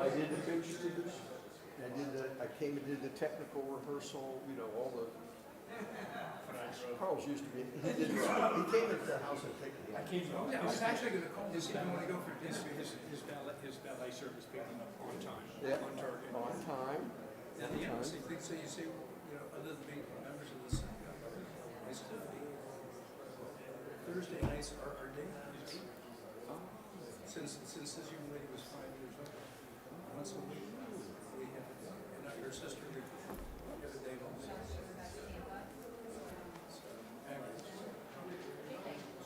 I did the pictures. I came and did the technical rehearsal, you know, all the. Carl's used to be, he came into the house and picked me up. Yeah, I was actually gonna call this, if you wanna go for his valet service picking up on time, Yeah, on target. on time. And the other thing, so you say, you know, other than being members of the synagogue, it's Thursday nights are our day. Since this young lady was 5 years old, once a week, we have, and her sister, we have a day also.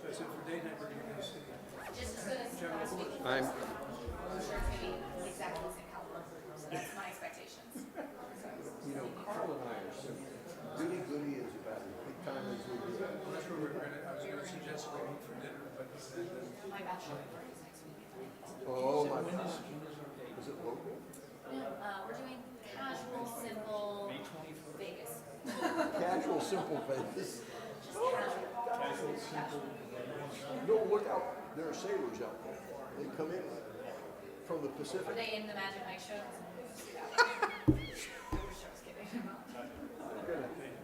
So I said for day night, we're gonna go see. Just as good as last week. I'm, I'm sure it's gonna be exactly the same caliber, so that's my expectations. you know, Carl and I are similar. Goody is about as big time as we do. Well, that's where I was gonna suggest we meet for dinner, but. My bachelor party is next week. Oh, my When God. is our date? Is it local? No, we're doing casual, simple, Vegas. Casual, simple Vegas. Just casual. No, look out, there are sailors out there. They come in from the Are Pacific. they in the Magic Mike show? I wish I was kidding.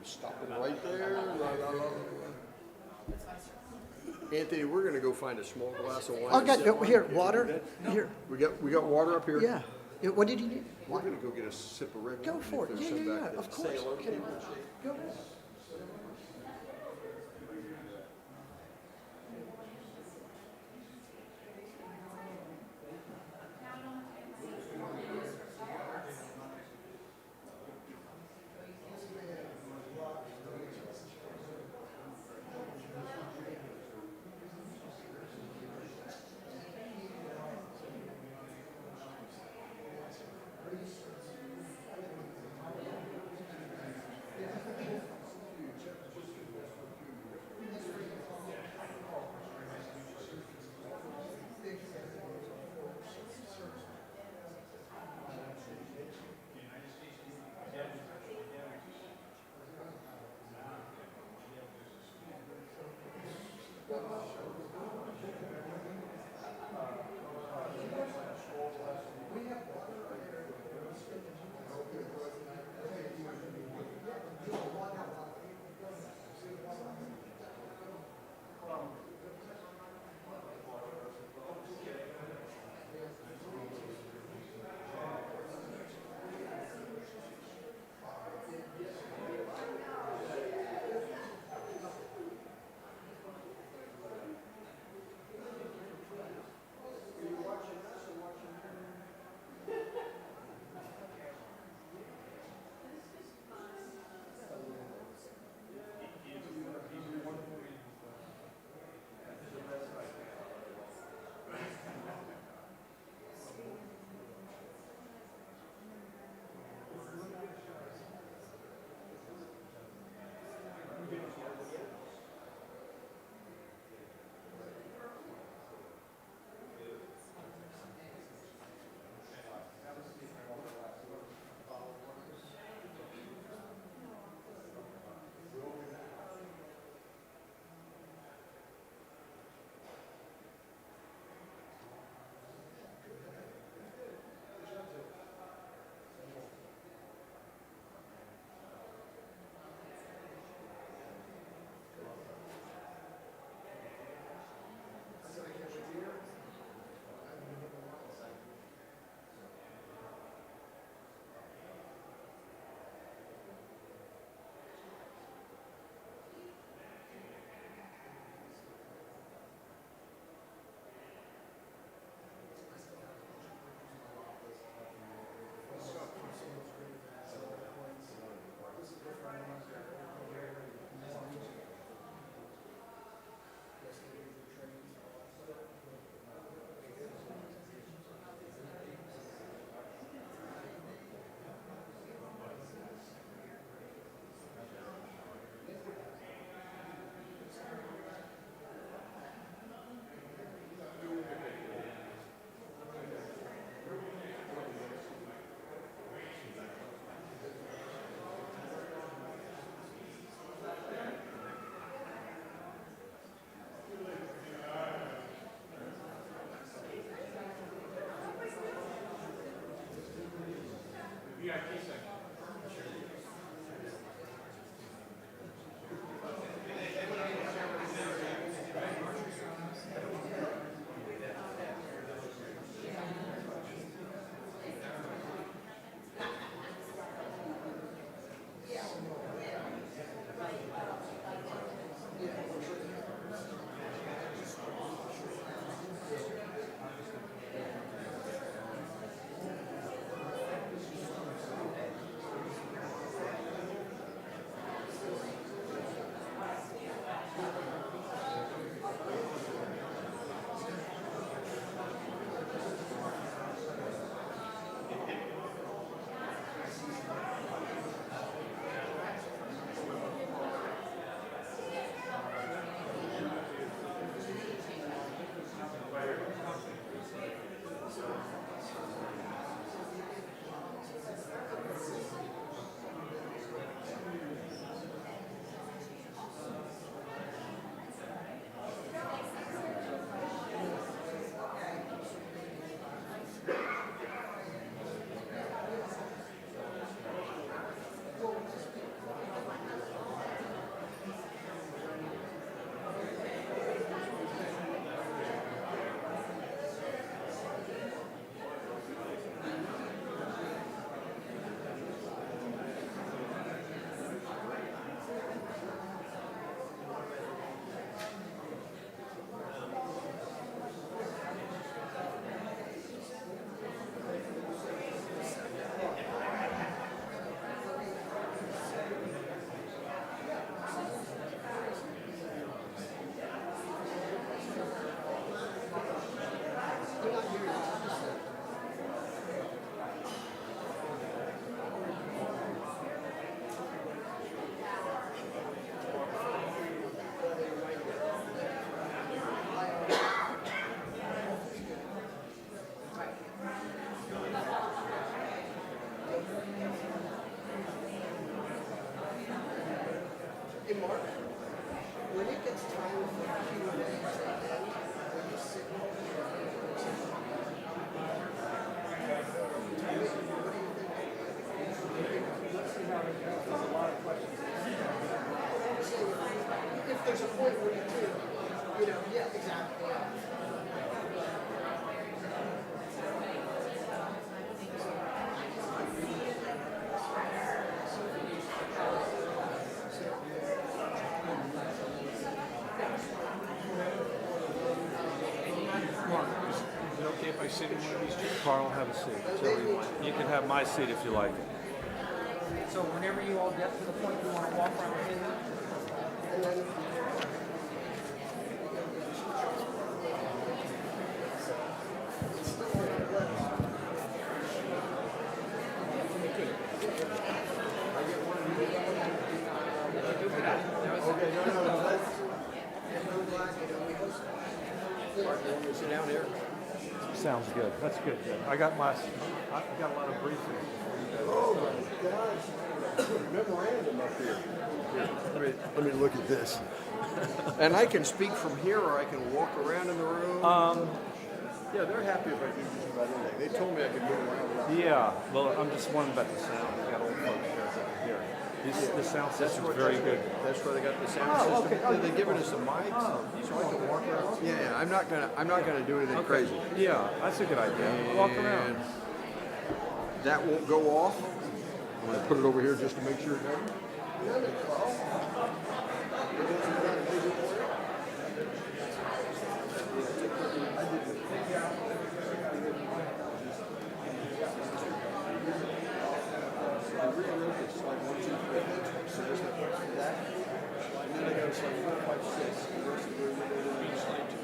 Stopping right there. That's my story. Anthony, we're gonna go find a small glass of wine. I and got, sit on here, it. water, here, We got water up here? yeah. Yeah, what did you need? We're gonna go get a sip of red wine. Go for it, If yeah, there's some yeah, back yeah, there. of course. Sailor Can- people. Go ahead. Hey, Mark, when it gets time for Q&A at the end, will you signal what do you think? Let's see how it goes. There's a lot of questions. So if there's a point where you do, yeah, exactly. Mark, is it okay if I sit in one of these chairs? Carl, have a seat. Whichever you want. You can have my seat if you like. So whenever you all get to the point you want to walk around the table, And then Okay, no, let's. Mark, you want me to sit down here? Sounds good. That's good. I got a lot of briefing. Oh my gosh. Memorandum up here. Let me look at this. And I can speak from here or I can walk around in the room. Yeah, they're happy if I do just about anything. They told me I could move around. Yeah. Well, I'm just wondering about the sound. We got old folks here that can hear. The sound system's very good. That's where they got the sound Oh, system. okay. Oh, They're giving us a mic, so I can walk around. Yeah, I'm not gonna do anything crazy. Yeah, that's a good idea. Walk around. And that won't go off. I'm gonna put it over here just to make sure it doesn't. I rewrote this like 1, 2, 3. So there's that. And then I got it's like 4, 5, 6. And the rest of the it's like 2.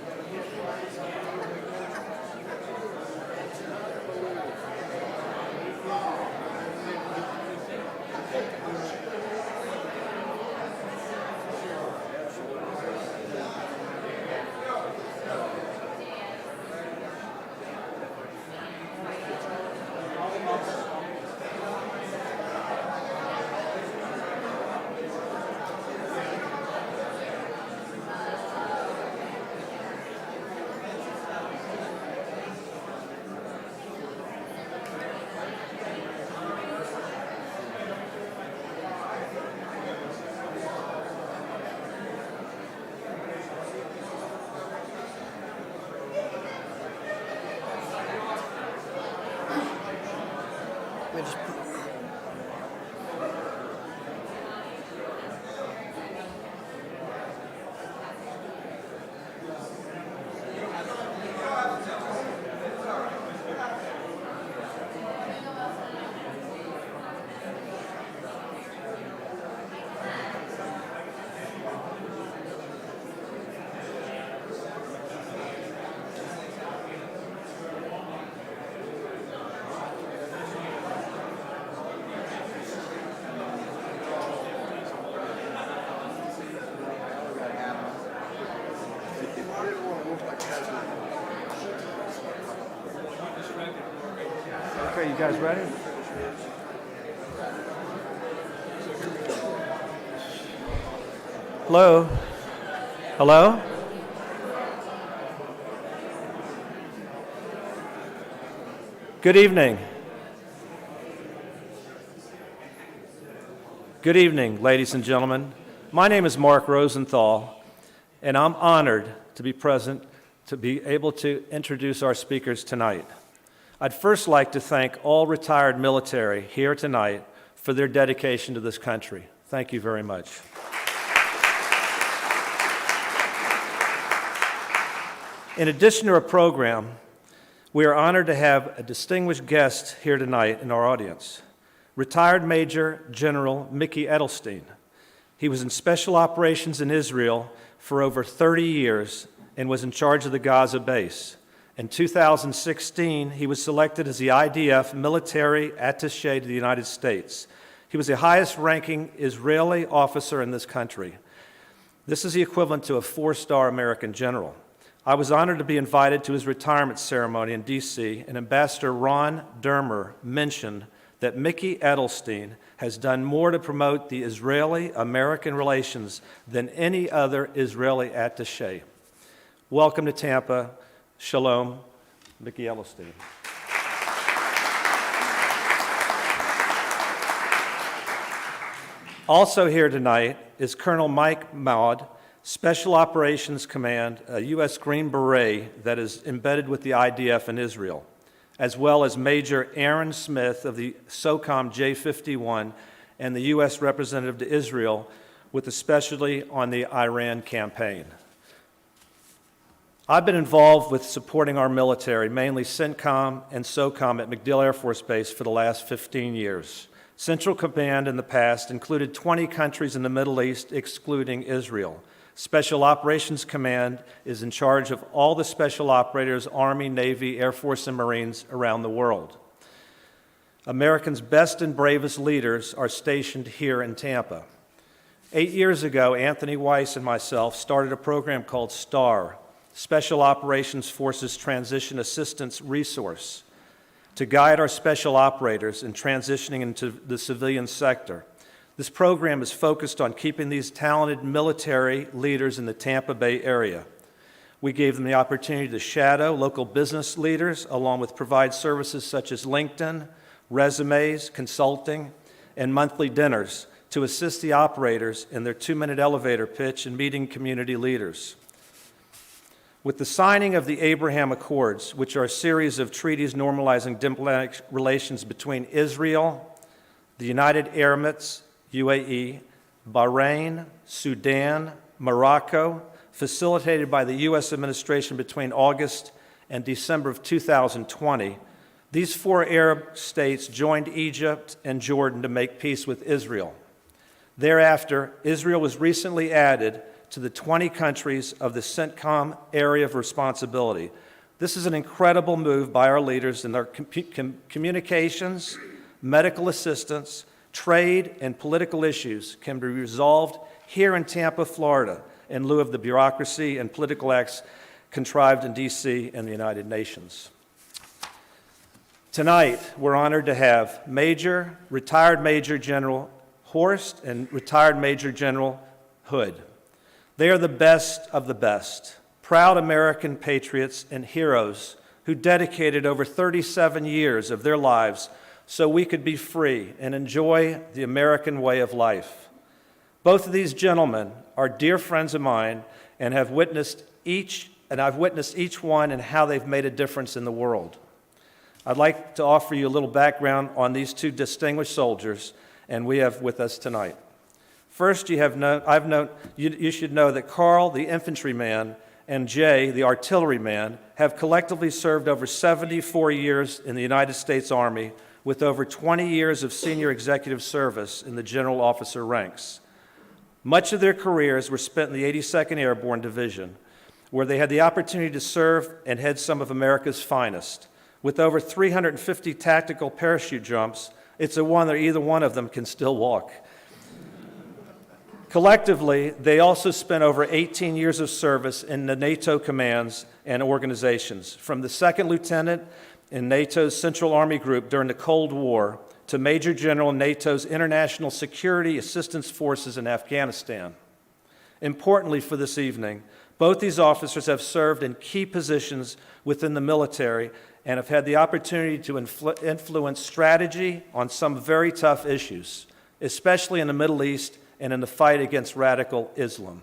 Let me just put- I didn't want to look like that. Okay, you guys ready? Hello? Hello? Good evening. Good evening, ladies and gentlemen. My name is Mark Rosenthal, and I'm honored to be present to be able to introduce our speakers tonight. I'd first like to thank all retired military here tonight for their dedication to this country. Thank you very much. In addition to our program, we are honored to have a distinguished guest here tonight in our audience, retired Major General Mickey Edelstein. He was in special operations in Israel for over 30 years and was in charge of the Gaza base. In 2016, he was selected as the IDF military attaché to the United States. He was the highest-ranking Israeli officer in this country. This is the equivalent to a 4-star American general. I was honored to be invited to his retirement ceremony in D.C., and Ambassador Ron Dermer mentioned that Mickey Edelstein has done more to promote the Israeli-American relations than any other Israeli attaché. Welcome to Tampa. Shalom, Mickey Edelstein. Also here tonight is Colonel Mike Maud, Special Operations Command, a U.S. Green Beret that is embedded with the IDF in Israel, as well as Major Aaron Smith of the SOCOM J-51 and the U.S. representative to Israel, with especially on the Iran campaign. I've been involved with supporting our military, mainly CENTCOM and SOCOM at MacDill Air Force Base for the last 15 years. Central Command in the past included 20 countries in the Middle East, excluding Israel. Special Operations Command is in charge of all the special operators, Army, Navy, Air Force, and Marines around the world. America's best and bravest leaders are stationed here in Tampa. 8 years ago, Anthony Weiss and myself started a program called STAR, Special Operations Forces Transition Assistance Resource, to guide our special operators in transitioning into the civilian sector. This program is focused on keeping these talented military leaders in the Tampa Bay area. We gave them the opportunity to shadow local business leaders, along with provide services such as LinkedIn, resumes, consulting, and monthly dinners to assist the operators in their 2-minute elevator pitch and meeting community leaders. With the signing of the Abraham Accords, which are a series of treaties normalizing diplomatic relations between Israel, the United Arab Emirates, UAE, Bahrain, Sudan, Morocco, facilitated by the U.S. administration between August and December of 2020, these 4 Arab states joined Egypt and Jordan to make peace with Israel. Thereafter, Israel was recently added to the 20 countries of the CENTCOM area of responsibility. This is an incredible move by our leaders, and their communications, medical assistance, trade, and political issues can be resolved here in Tampa, Florida, in lieu of the bureaucracy and political acts contrived in D.C. and the United Nations. Tonight, we're honored to have retired Major General Horst and retired Major General Hood. They are the best of the best, proud American patriots and heroes who dedicated over 37 years of their lives so we could be free and enjoy the American way of life. Both of these gentlemen are dear friends of mine, and I've witnessed each one and how they've made a difference in the world. I'd like to offer you a little background on these two distinguished soldiers, and we have with us tonight. First, you should know that Carl, the infantryman, and Jay, the artilleryman, have collectively served over 74 years in the United States Army with over 20 years of senior executive service in the general officer ranks. Much of their careers were spent in the 82nd Airborne Division, where they had the opportunity to serve and head some of America's finest. With over 350 tactical parachute jumps, it's a wonder either one of them can still walk. Collectively, they also spent over 18 years of service in the NATO commands and organizations, from the second lieutenant in NATO's Central Army Group during the Cold War to Major General in NATO's International Security Assistance Forces in Afghanistan. Importantly for this evening, both these officers have served in key positions within the military and have had the opportunity to influence strategy on some very tough issues, especially in the Middle East and in the fight against radical Islam.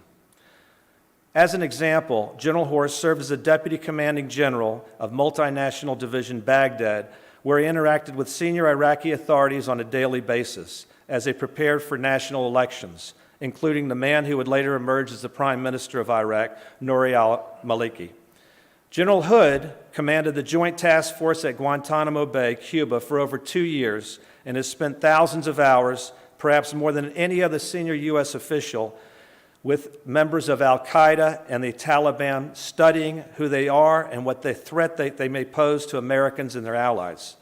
As an example, General Horst served as a Deputy Commanding General of Multinational Division Baghdad, where he interacted with senior Iraqi authorities on a daily basis as they prepared for national elections, including the man who would later emerge as the Prime Minister of Iraq, Nouri al-Maliki. General Hood commanded the Joint Task Force at Guantanamo Bay, Cuba, for over 2 years and has spent thousands of hours, perhaps more than any other senior U.S. official, with members of al-Qaeda and the Taliban, studying who they are and what the threat they may pose to Americans and their allies.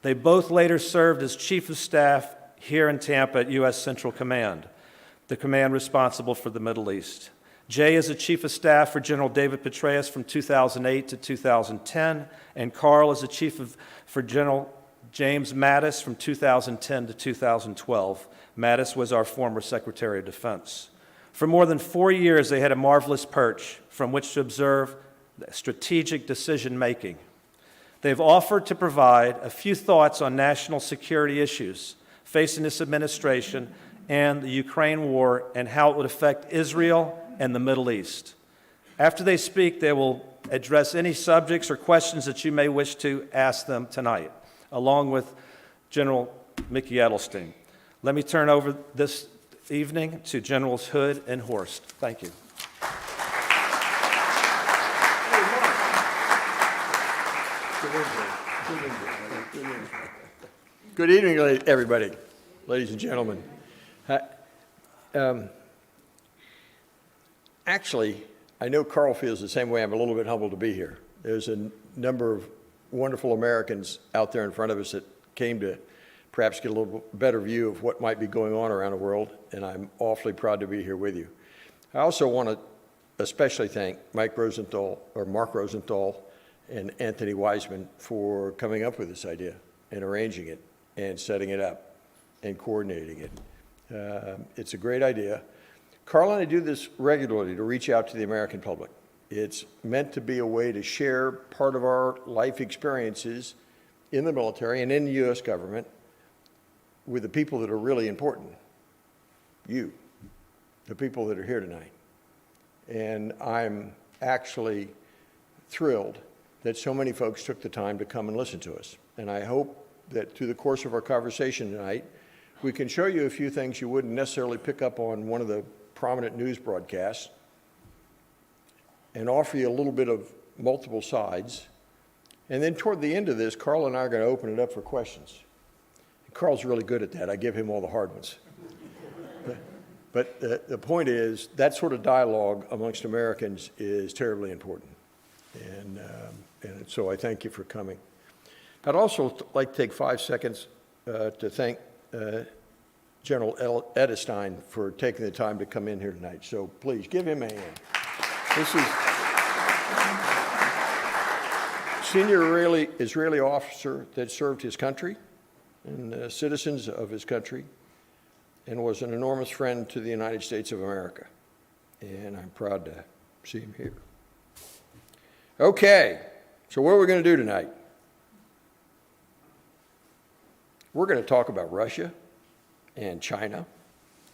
They both later served as Chief of Staff here in Tampa at U.S. Central Command, the command responsible for the Middle East. Jay is the Chief of Staff for General David Petraeus from 2008 to 2010, and Carl is the for General James Mattis from 2010 to 2012. Mattis was our former Secretary of Defense. For more than 4 years, they had a marvelous perch from which to observe strategic decision-making. They've offered to provide a few thoughts on national security issues facing this administration and the Ukraine war and how it would affect Israel and the Middle East. After they speak, they will address any subjects or questions that you may wish to ask them tonight, along with General Mickey Edelstein. Let me turn over this evening to Generals Hood and Horst. Thank you. Good evening, everybody, ladies and gentlemen. Actually, I know Carl feels the same way. I'm a little bit humbled to be here. There's a number of wonderful Americans out there in front of us that came to perhaps get a little better view of what might be going on around the world, and I'm awfully proud to be here with you. I also want to especially thank Mark Rosenthal, and Anthony Wiseman for coming up with this idea and arranging it and setting it up and coordinating it. It's a great idea. Carl and I do this regularly to reach out to the American public. It's meant to be a way to share part of our life experiences in the military and in the U.S. government with the people that are really important. You, the people that are here tonight. And I'm actually thrilled that so many folks took the time to come and listen to us. And I hope that through the course of our conversation tonight, we can show you a few things you wouldn't necessarily pick up on one of the prominent news broadcasts and offer you a little bit of multiple sides. And then toward the end of this, Carl and I are going to open it up for questions. Carl's really good at that. I give him all the hard ones. But the point is, that sort of dialogue amongst Americans is terribly important. And so I thank you for coming. I'd also like to take 5 seconds to thank General Edelstein for taking the time to come in here tonight. So please give him a hand. This is senior Israeli officer that served his country and the citizens of his country and was an enormous friend to the United States of America. And I'm proud to see him here. Okay, so what are we going to do tonight? We're going to talk about Russia and China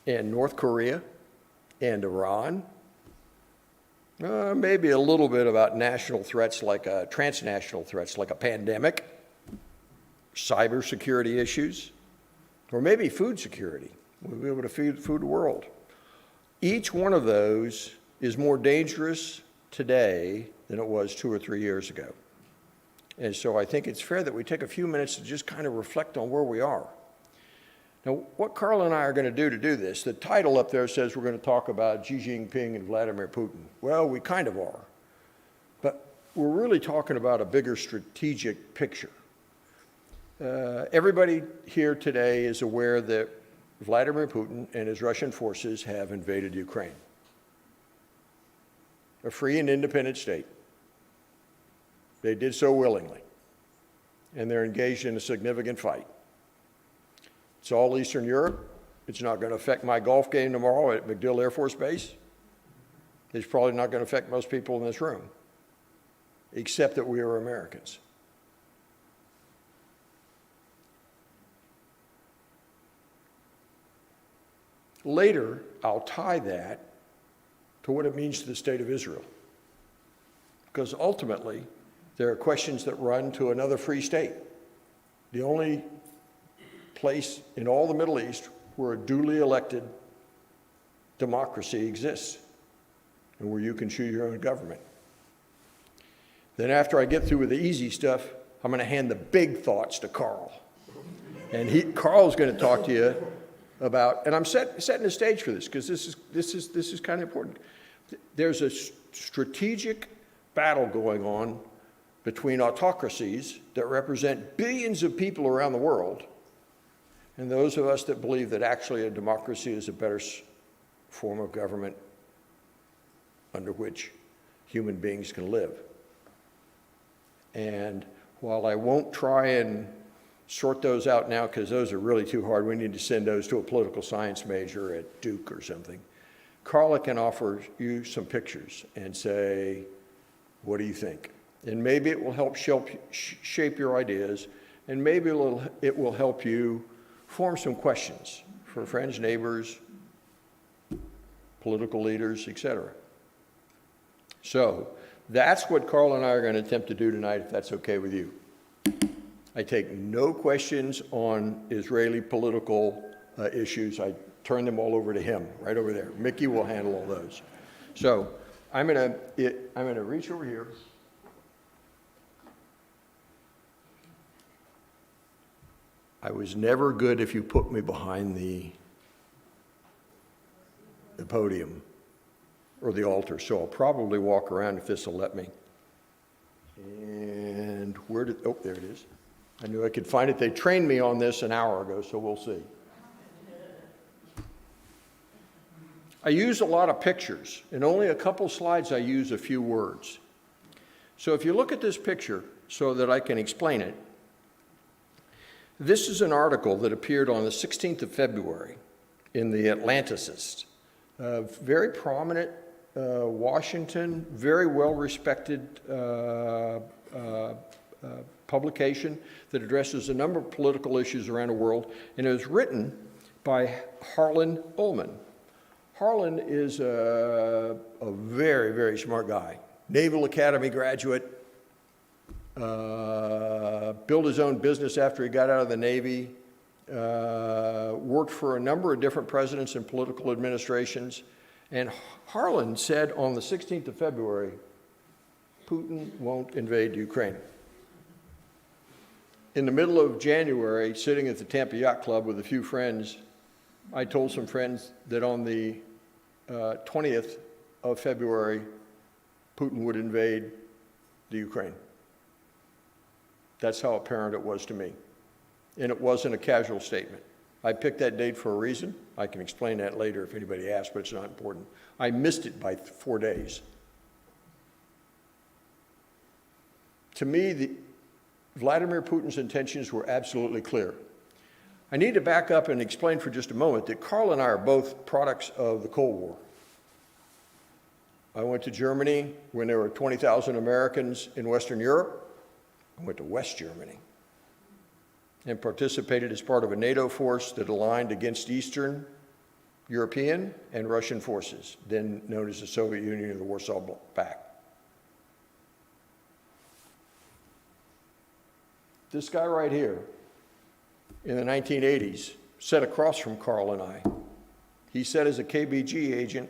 and North Korea and Iran. Maybe a little bit about national threats, like transnational threats, like a pandemic. cybersecurity issues, or maybe food security. We'll be able to feed the world. Each one of those is more dangerous today than it was 2 or 3 years ago. And so I think it's fair that we take a few minutes to just kind of reflect on where we are. Now, what Carl and I are going to do this, the title up there says we're going to talk about Xi Jinping and Vladimir Putin. Well, we kind of are. But we're really talking about a bigger strategic picture. Everybody here today is aware that Vladimir Putin and his Russian forces have invaded Ukraine, a free and independent state. They did so willingly, and they're engaged in a significant fight. It's all Eastern Europe. It's not going to affect my golf game tomorrow at MacDill Air Force Base. It's probably not going to affect most people in this room, except that we are Americans. Later, I'll tie that to what it means to the state of Israel, because ultimately, there are questions that run to another free state, the only place in all the Middle East where a duly elected democracy exists and where you can choose your own government. Then after I get through with the easy stuff, I'm going to hand the big thoughts to Carl. And Carl's going to talk to you about, and I'm setting the stage for this because this is kind of important. There's a strategic battle going on between autocracies that represent billions of people around the world and those of us that believe that actually a democracy is a better form of government under which human beings can live. And while I won't try and sort those out now because those are really too hard, we need to send those to a political science major at Duke or something, Carla can offer you some pictures and say, what do you think? And maybe it will help shape your ideas, and maybe it will help you form some questions for friends, neighbors, political leaders, etc. So that's what Carl and I are going to attempt to do tonight, if that's okay with you. I take no questions on Israeli political issues. I turn them all over to him, right over there. Mickey will handle all those. So I'm going to reach over here. I was never good if you put me behind the podium or the altar, so I'll probably walk around if this will let me. And oh, there it is. I knew I could find it. They trained me on this an hour ago, so we'll see. I use a lot of pictures. In only a couple slides, I use a few words. So if you look at this picture so that I can explain it, this is an article that appeared on the 16th of February in the Atlanticist. A very prominent Washington, very well-respected publication that addresses a number of political issues around the world, and it was written by Harlan Ullman. Harlan is a very, very smart guy, Naval Academy graduate, built his own business after he got out of the Navy, worked for a number of different presidents and political administrations. And Harlan said on the 16th of February, Putin won't invade Ukraine. In the middle of January, sitting at the Tampa Yacht Club with a few friends, I told some friends that on the 20th of February, Putin would invade the Ukraine. That's how apparent it was to me. And it wasn't a casual statement. I picked that date for a reason. I can explain that later if anybody asks, but it's not important. I missed it by 4 days. To me, Vladimir Putin's intentions were absolutely clear. I need to back up and explain for just a moment that Carl and I are both products of the Cold War. I went to Germany when there were 20,000 Americans in Western Europe. I went to West Germany and participated as part of a NATO force that aligned against Eastern European and Russian forces, then known as the Soviet Union or the Warsaw Pact. This guy right here in the 1980s, sat across from Carl and I. He sat as a KGB agent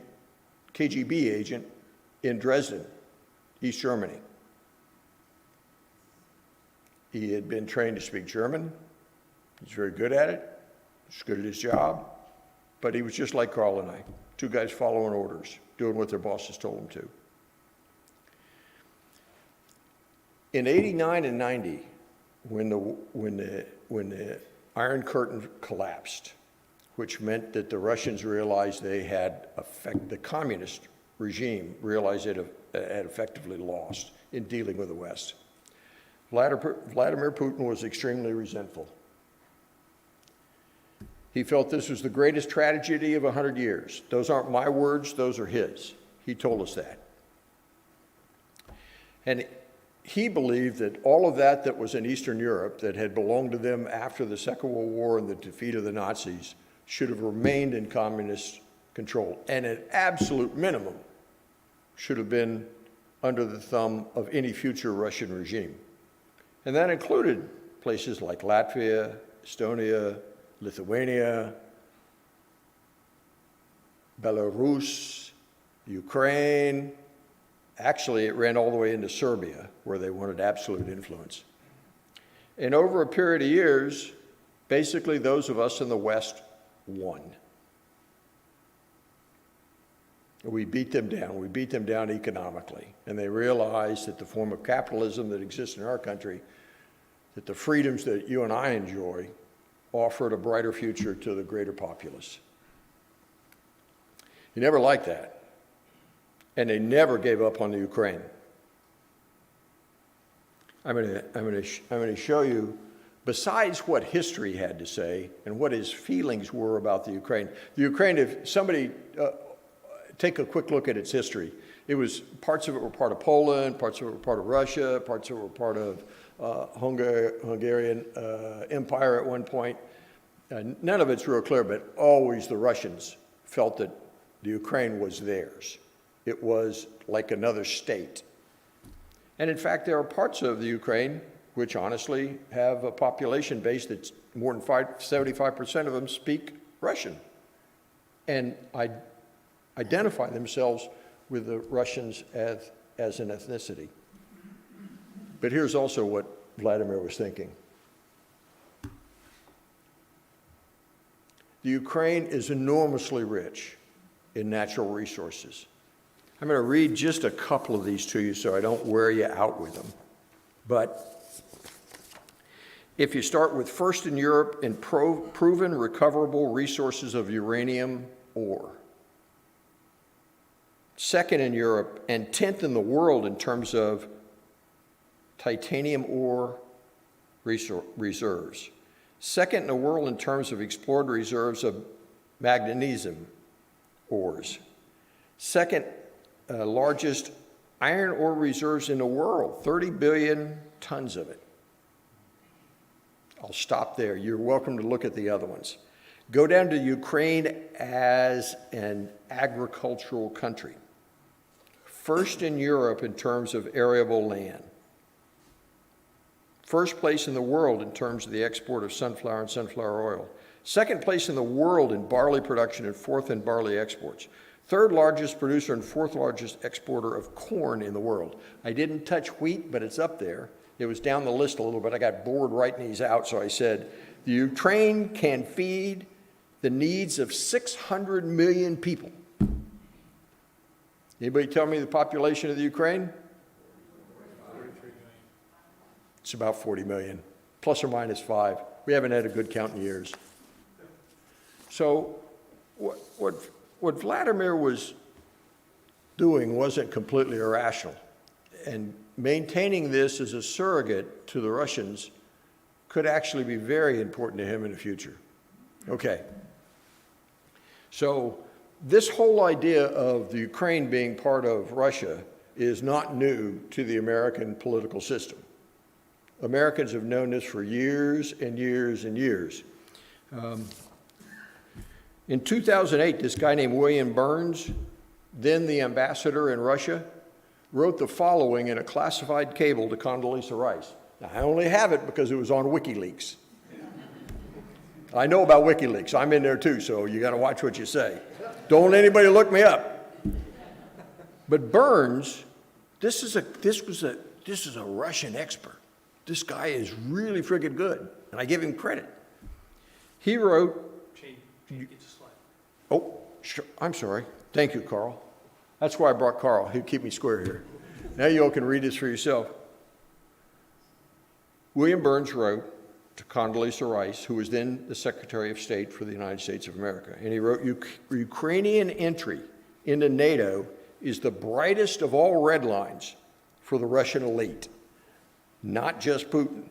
in Dresden, East Germany. He had been trained to speak German. He's very good at it. He's good at his job. But he was just like Carl and I, two guys following orders, doing what their bosses told them to. In '89 and '90, when the Iron Curtain collapsed, which meant that the Russians realized they had the communist regime realized it had effectively lost in dealing with the West. Vladimir Putin was extremely resentful. He felt this was the greatest tragedy of 100 years. Those aren't my words, those are his. He told us that. And he believed that all of that was in Eastern Europe that had belonged to them after the Second World War and the defeat of the Nazis should have remained in communist control, and at absolute minimum should have been under the thumb of any future Russian regime. And that included places like Latvia, Estonia, Lithuania, Belarus, Ukraine. Actually, it ran all the way into Serbia, where they wanted absolute influence. And over a period of years, basically those of us in the West won. We beat them down. We beat them down economically. And they realized that the form of capitalism that exists in our country, that the freedoms that you and I enjoy, offered a brighter future to the greater populace. You never liked that. And they never gave up on the Ukraine. I'm going to show you, besides what history had to say and what his feelings were about the Ukraine. The Ukraine, if somebody take a quick look at its history, it was, parts of it were part of Poland, parts of it were part of Russia, parts of it were part of Hungarian Empire at one point. None of it's real clear, but always the Russians felt that the Ukraine was theirs. It was like another state. And in fact, there are parts of the Ukraine which honestly have a population base that's more than 75% of them speak Russian and identify themselves with the Russians as an ethnicity. But here's also what Vladimir was thinking. The Ukraine is enormously rich in natural resources. I'm going to read just a couple of these to you so I don't wear you out with them. But if you start with first in Europe in proven recoverable resources of uranium ore, second in Europe and 10th in the world in terms of titanium ore reserves, second in the world in terms of explored reserves of magnesium ores, second largest iron ore reserves in the world, 30 billion tons of it. I'll stop there. You're welcome to look at the other ones. Go down to Ukraine as an agricultural country. First in Europe in terms of arable land. First place in the world in terms of the export of sunflower and sunflower oil. Second place in the world in barley production and fourth in barley exports. Third largest producer and fourth largest exporter of corn in the world. I didn't touch wheat, but it's up there. It was down the list a little bit. I got bored writing these out, so I said, the Ukraine can feed the needs of 600 million people. Anybody tell me the population of the Ukraine? 43 million. It's about 40 million, plus or minus 5. We haven't had a good count in years. So what Vladimir was doing wasn't completely irrational. And maintaining this as a surrogate to the Russians could actually be very important to him in the future. Okay. So this whole idea of the Ukraine being part of Russia is not new to the American political system. Americans have known this for years and years and years. In 2008, this guy named William Burns, then the ambassador in Russia, wrote the following in a classified cable to Condoleezza Rice. Now, I only have it because it was on WikiLeaks. I know about WikiLeaks. I'm in there too, so you got to watch what you say. Don't anybody look me up. But Burns, this is a Russian expert. This guy is really friggin' good, and I give him credit. He wrote. Shane, get the slide. Oh, sure. I'm sorry. Thank you, Carl. That's why I brought Carl. He'll keep me square here. Now you all can read this for yourself. William Burns wrote to Condoleezza Rice, who was then the Secretary of State for the United States of America, and he wrote, Ukrainian entry into NATO is the brightest of all red lines for the Russian elite, not just Putin.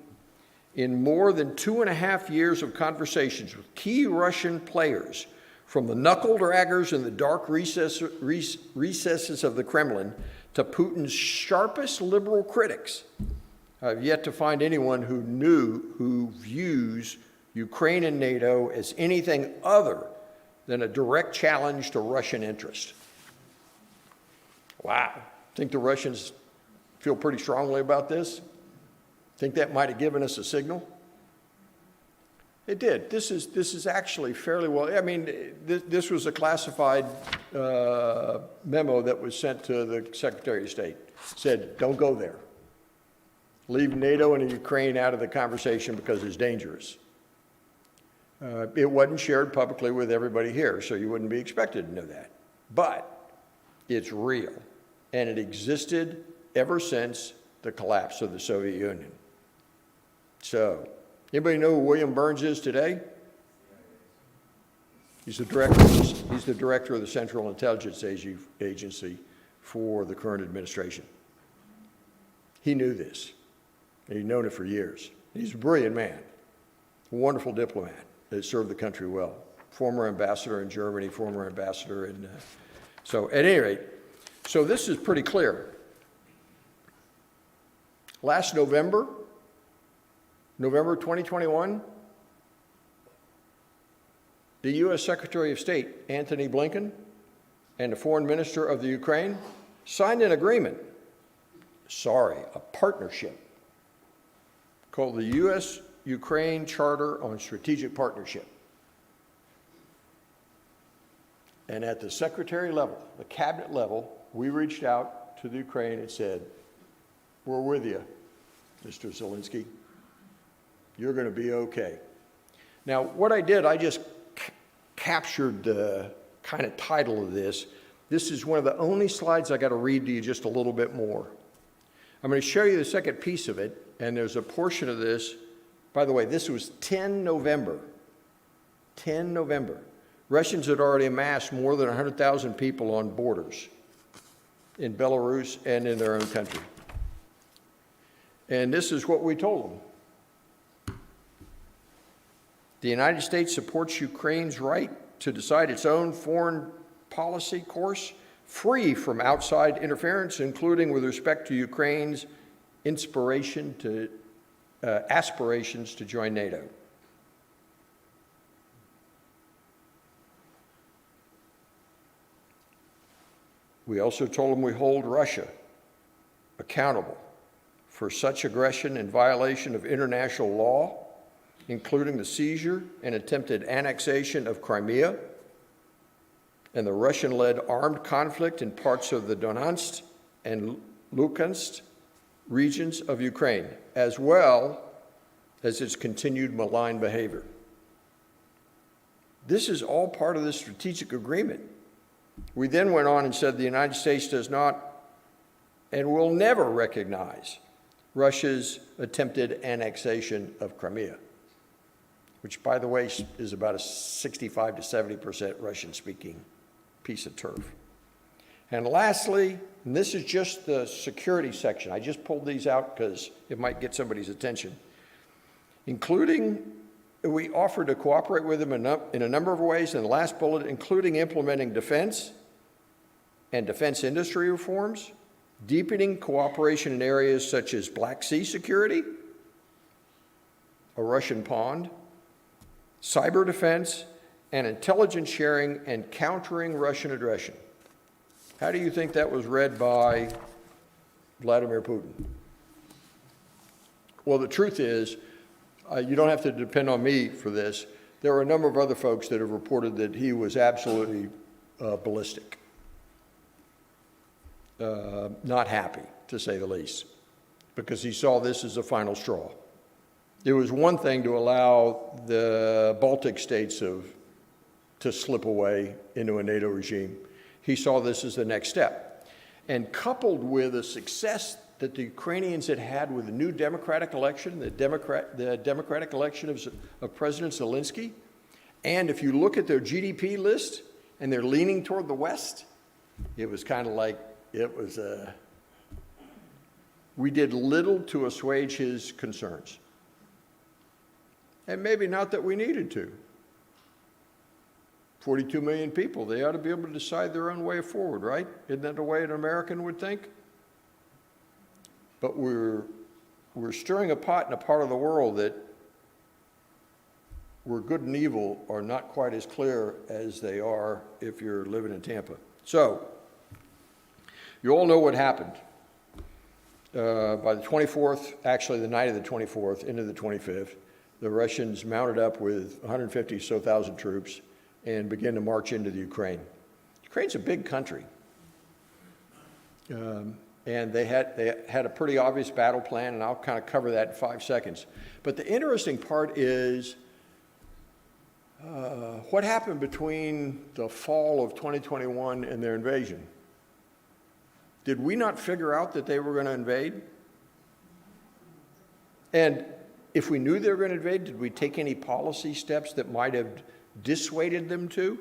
In more than 2.5 years of conversations with key Russian players, from the knuckle-draggers in the dark recesses of the Kremlin to Putin's sharpest liberal critics, I've yet to find anyone who views Ukraine and NATO as anything other than a direct challenge to Russian interest. Wow. Think the Russians feel pretty strongly about this? Think that might have given us a signal? It did. This is actually fairly well. I mean, this was a classified memo that was sent to the Secretary of State. Said, don't go there. Leave NATO and Ukraine out of the conversation because it's dangerous. It wasn't shared publicly with everybody here, so you wouldn't be expected to know that. But it's real, and it existed ever since the collapse of the Soviet Union. So, anybody know who William Burns is today? He's the director of the Central Intelligence Agency for the current administration. He knew this, and he'd known it for years. He's a brilliant man, a wonderful diplomat that served the country well. Former ambassador in Germany, former ambassador in. So, at any rate, so this is pretty clear. Last November 2021, the U.S. Secretary of State, Antony Blinken, and the Foreign Minister of the Ukraine signed an agreement, a partnership, called the U.S.-Ukraine Charter on Strategic Partnership. And at the secretary level, the cabinet level, we reached out to the Ukraine and said, we're with you, Mr. Zelensky. You're going to be okay. Now, what I did, I just captured the kind of title of this. This is one of the only slides I got to read to you just a little bit more. I'm going to show you the second piece of it, and there's a portion of this. By the way, this was 10 November. 10 November. Russians had already amassed more than 100,000 people on borders in Belarus and in their own country. And this is what we told them. The United States supports Ukraine's right to decide its own foreign policy course, free from outside interference, including with respect to Ukraine's aspirations to join NATO. We also told them we hold Russia accountable for such aggression and violation of international law, including the seizure and attempted annexation of Crimea and the Russian-led armed conflict in parts of the Donetsk and Luhansk regions of Ukraine, as well as its continued malign behavior. This is all part of the strategic agreement. We then went on and said the United States does not and will never recognize Russia's attempted annexation of Crimea, which, by the way, is about a 65 to 70% Russian-speaking piece of turf. And lastly, and this is just the security section. I just pulled these out because it might get somebody's attention. We offered to cooperate with them in a number of ways, in the last bullet, including implementing defense and defense industry reforms, deepening cooperation in areas such as Black Sea security, a Russian pond, cyber defense, and intelligence sharing and countering Russian aggression. How do you think that was read by Vladimir Putin? Well, the truth is, you don't have to depend on me for this. There are a number of other folks that have reported that he was absolutely ballistic. Not happy, to say the least, because he saw this as a final straw. It was one thing to allow the Baltic states to slip away into a NATO regime. He saw this as the next step. And coupled with the success that the Ukrainians had had with the new democratic election, the democratic election of President Zelensky, and if you look at their GDP list and they're leaning toward the West, it was kind of like, we did little to assuage his concerns. And maybe not that we needed to. 42 million people, they ought to be able to decide their own way forward, right? Isn't that the way an American would think? But we're stirring a pot in a part of the world that where good and evil are not quite as clear as they are if you're living in Tampa. So, you all know what happened. By the 24th, actually the night of the 24th into the 25th, the Russians mounted up with 150,000 troops and began to march into the Ukraine. Ukraine's a big country. And they had a pretty obvious battle plan, and I'll kind of cover that in 5 seconds. But the interesting part is what happened between the fall of 2021 and their invasion. Did we not figure out that they were going to invade? And if we knew they were going to invade, did we take any policy steps that might have dissuaded them to?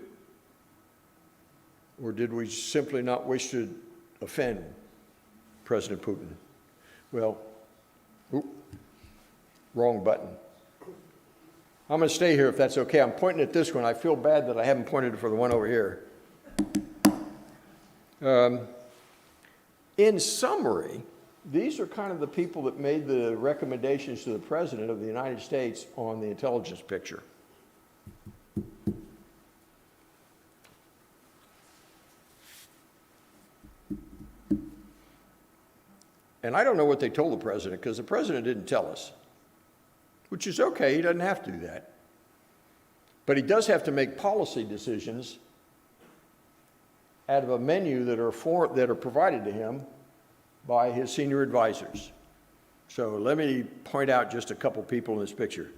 Or did we simply not wish to offend President Putin? Well, wrong button. I'm going to stay here if that's okay. I'm pointing at this one. I feel bad that I haven't pointed for the one over here. In summary, these are kind of the people that made the recommendations to the President of the United States on the intelligence picture. And I don't know what they told the President, because the President didn't tell us, which is okay. He doesn't have to do that. But he does have to make policy decisions out of a menu that are provided to him by his senior advisors. So let me point out just a couple people in this picture.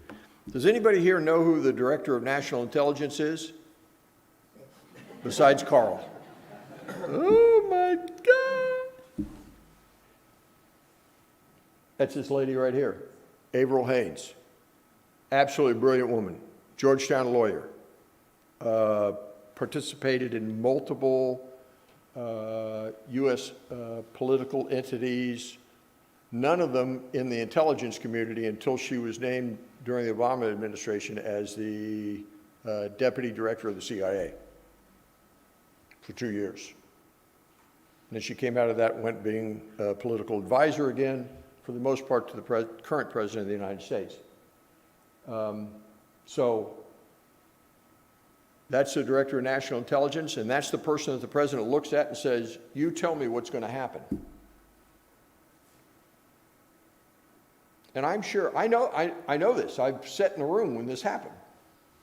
Does anybody here know who the Director of National Intelligence is? Besides Carl. Oh my God. That's this lady right here, Avril Haines. Absolutely brilliant woman, Georgetown lawyer. Participated in multiple U.S. Political entities, none of them in the intelligence community until she was named during the Obama administration as the deputy director of the CIA for 2 years. And then she came out of that and went being a political advisor again, for the most part to the current president of the United States. So that's the Director of National Intelligence, and that's the person that the President looks at and says, you tell me what's going to happen. And I'm sure, I know this. I've sat in a room when this happened.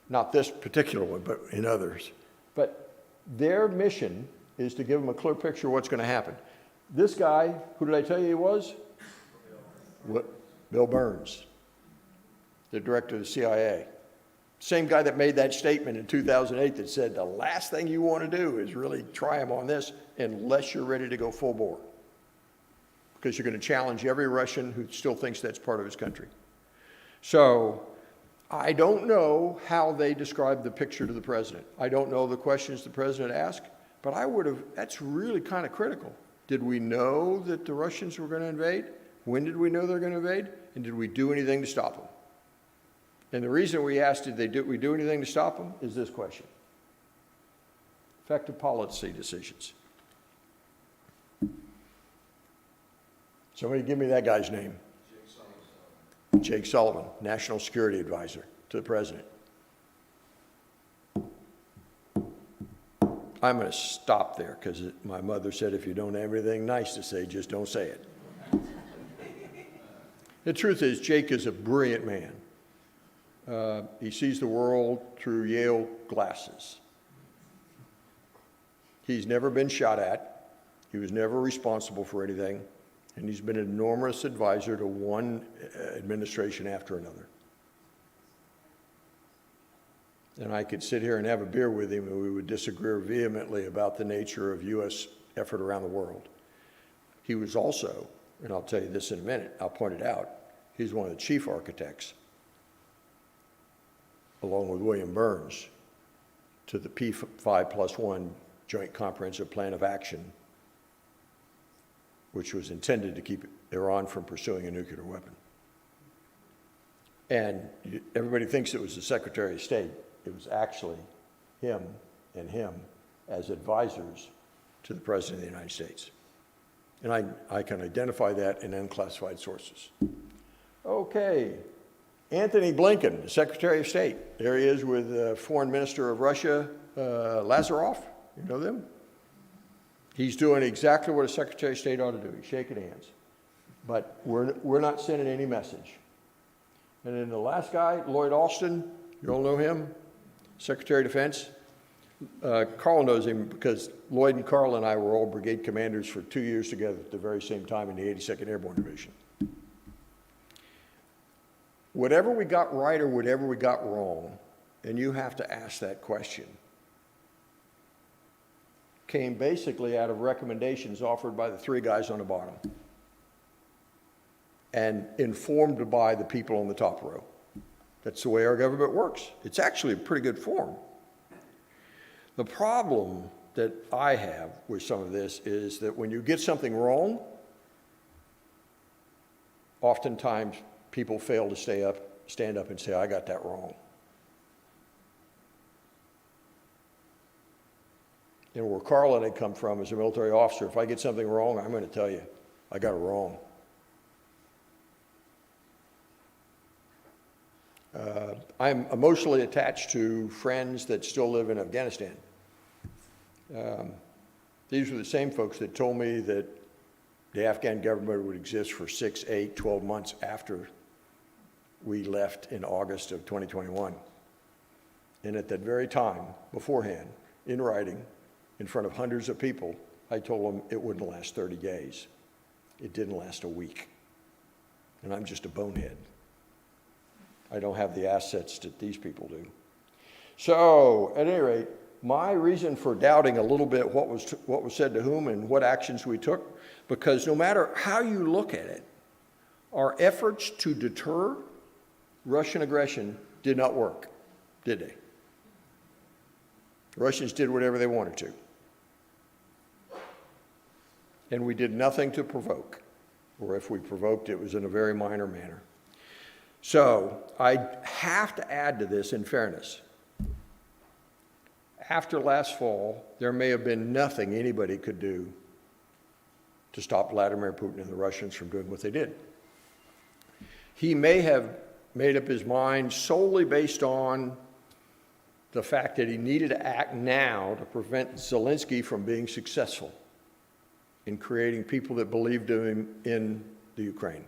Not this particular one, but in others. But their mission is to give them a clear picture of what's going to happen. This guy, who did I tell you he was? Bill Burns, the director of the CIA. Same guy that made that statement in 2008 that said the last thing you want to do is really try him on this unless you're ready to go full bore, because you're going to challenge every Russian who still thinks that's part of his country. So I don't know how they described the picture to the president. I don't know the questions the president asked, but that's really kind of critical. Did we know that the Russians were going to invade? When did we know they were going to invade? And did we do anything to stop them? And the reason we asked, did we do anything to stop them, is this question. Effective policy decisions. Somebody give me that guy's name. Jake Sullivan, National Security Advisor to the President. I'm going to stop there because my mother said if you don't have anything nice to say, just don't say it. The truth is, Jake is a brilliant man. He sees the world through Yale glasses. He's never been shot at. He was never responsible for anything. And he's been an enormous advisor to one administration after another. And I could sit here and have a beer with him and we would disagree vehemently about the nature of U.S. effort around the world. He was also, and I'll tell you this in a minute, I'll point it out, he's one of the chief architects, along with William Burns, to the P5+1 Joint Comprehensive Plan of Action, which was intended to keep Iran from pursuing a nuclear weapon. And everybody thinks it was the Secretary of State. It was actually him and him as advisors to the President of the United States. And I can identify that in unclassified sources. Okay, Anthony Blinken, the Secretary of State. There he is with Foreign Minister of Russia, Lazaroff. You know them? He's doing exactly what a Secretary of State ought to do. He's shaking hands. But we're not sending any message. And then the last guy, Lloyd Austin, you all know him, Secretary of Defense. Carl knows him because Lloyd and Carl and I were all brigade commanders for 2 years together at the very same time in the 82nd Airborne Division. Whatever we got right or whatever we got wrong, and you have to ask that question, came basically out of recommendations offered by the three guys on the bottom and informed by the people on the top row. That's the way our government works. It's actually a pretty good form. The problem that I have with some of this is that when you get something wrong, oftentimes people fail to stand up and say, I got that wrong. And where Carl and I come from as a military officer, if I get something wrong, I'm going to tell you, I got it wrong. I'm emotionally attached to friends that still live in Afghanistan. These were the same folks that told me that the Afghan government would exist for 6, 8, 12 months after we left in August of 2021. And at that very time, beforehand, in writing, in front of hundreds of people, I told them it wouldn't last 30 days. It didn't last a week. And I'm just a bonehead. I don't have the assets that these people do. So, at any rate, my reason for doubting a little bit what was said to whom and what actions we took, because no matter how you look at it, our efforts to deter Russian aggression did not work, did they? The Russians did whatever they wanted to. And we did nothing to provoke, or if we provoked, it was in a very minor manner. So I have to add to this in fairness. After last fall, there may have been nothing anybody could do to stop Vladimir Putin and the Russians from doing what they did. He may have made up his mind solely based on the fact that he needed to act now to prevent Zelensky from being successful in creating people that believed in him in the Ukraine.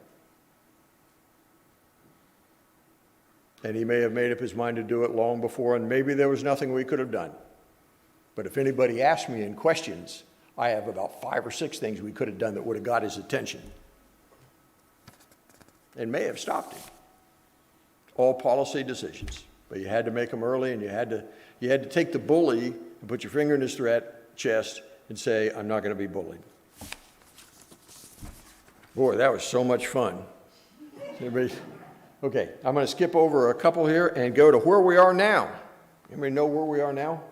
And he may have made up his mind to do it long before, and maybe there was nothing we could have done. But if anybody asked me in questions, I have about 5 or 6 things we could have done that would have got his attention and may have stopped him. All policy decisions. But you had to make them early, and you had to take the bully and put your finger in his chest and say, I'm not going to be bullied. Boy, that was so much fun. Everybody, okay, I'm going to skip over a couple here and go to where we are now. Anybody know where we are now?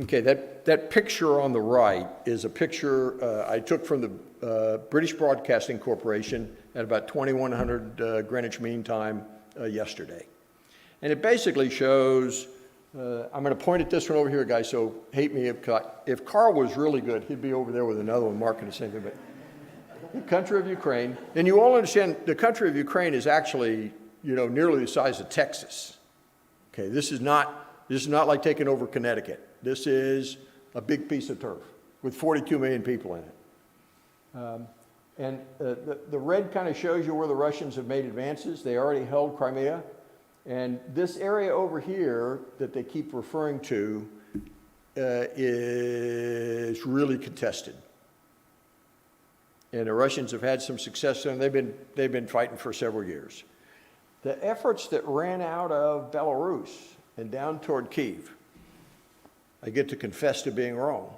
Okay, that picture on the right is a picture I took from the British Broadcasting Corporation at about 2100 Greenwich Mean Time yesterday. And it basically shows, I'm going to point at this one over here, guys, so hate me. If Carl was really good, he'd be over there with another one marking the same thing. But the country of Ukraine, and you all understand the country of Ukraine is actually, nearly the size of Texas. Okay, this is not like taking over Connecticut. This is a big piece of turf with 42 million people in it. And the red kind of shows you where the Russians have made advances. They already held Crimea. And this area over here that they keep referring to is really contested. And the Russians have had some success, and they've been fighting for several years. The efforts that ran out of Belarus and down toward Kyiv, I get to confess to being wrong.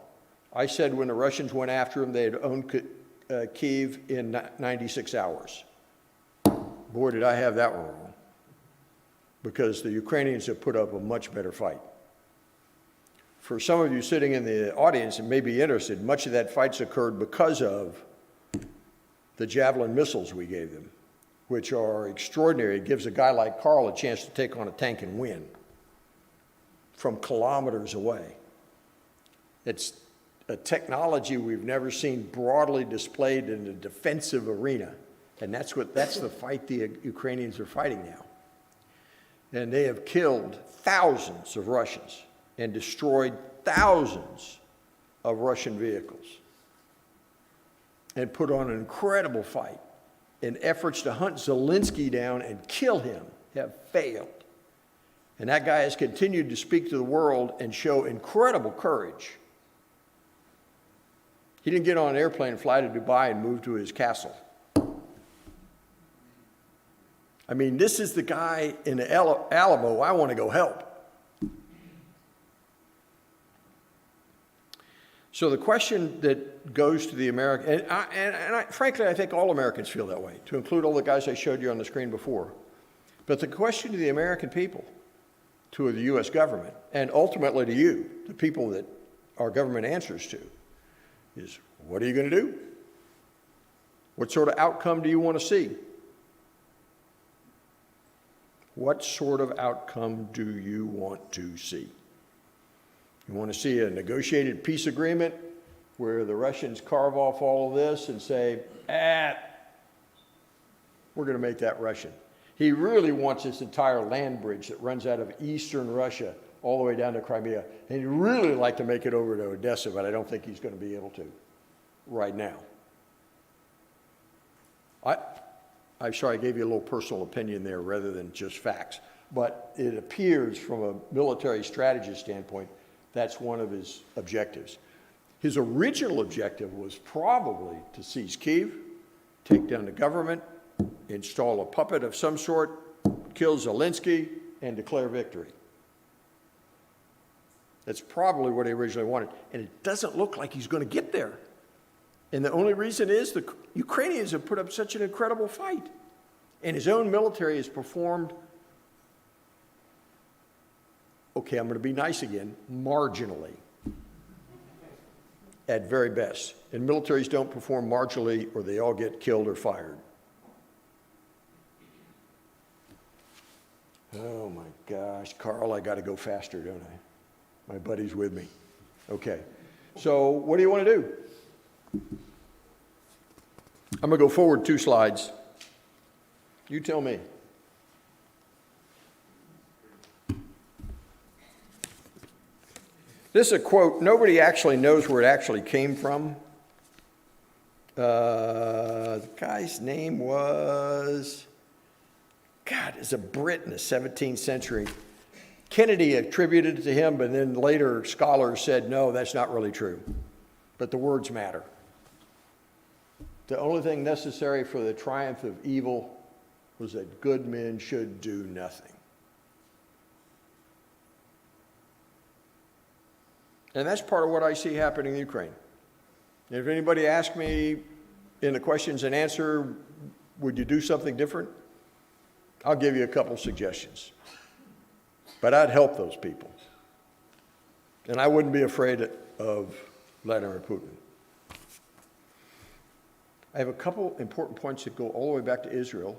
I said when the Russians went after them, they had owned Kyiv in 96 hours. Boy, did I have that one wrong, because the Ukrainians have put up a much better fight. For some of you sitting in the audience and may be interested, much of that fight's occurred because of the Javelin missiles we gave them, which are extraordinary. It gives a guy like Carl a chance to take on a tank and win from kilometers away. It's a technology we've never seen broadly displayed in the defensive arena. And that's the fight the Ukrainians are fighting now. And they have killed thousands of Russians and destroyed thousands of Russian vehicles and put on an incredible fight. And efforts to hunt Zelensky down and kill him have failed. And that guy has continued to speak to the world and show incredible courage. He didn't get on an airplane and fly to Dubai and move to his castle. I mean, this is the guy in the Alamo I want to go help. So the question that goes to the American, frankly, I think all Americans feel that way, to include all the guys I showed you on the screen before. But the question to the American people, to the U.S. government, and ultimately to you, the people that our government answers to, is what are you going to do? What sort of outcome do you want to see? What sort of outcome do you want to see? You want to see a negotiated peace agreement where the Russians carve off all of this and say, we're going to make that Russian. He really wants this entire land bridge that runs out of eastern Russia all the way down to Crimea. And he'd really like to make it over to Odessa, but I don't think he's going to be able to right now. I'm sorry, I gave you a little personal opinion there rather than just facts. But it appears from a military strategist standpoint, that's one of his objectives. His original objective was probably to seize Kyiv, take down the government, install a puppet of some sort, kill Zelensky, and declare victory. That's probably what he originally wanted. And it doesn't look like he's going to get there. And the only reason is the Ukrainians have put up such an incredible fight. And his own military has performed, okay, I'm going to be nice again, marginally, at very best. And militaries don't perform marginally or they all get killed or fired. Oh my gosh, Carl, I got to go faster, don't I? My buddy's with me. Okay, so what do you want to do? I'm going to go forward 2 slides. You tell me. This is a quote. Nobody actually knows where it actually came from. The guy's name was, it's a Brit in the 17th century. Kennedy attributed it to him, but then later scholars said, no, that's not really true. But the words matter. The only thing necessary for the triumph of evil was that good men should do nothing. And that's part of what I see happening in Ukraine. And if anybody asks me in the questions and answer, would you do something different? I'll give you a couple suggestions. But I'd help those people. And I wouldn't be afraid of Vladimir Putin. I have a couple important points that go all the way back to Israel,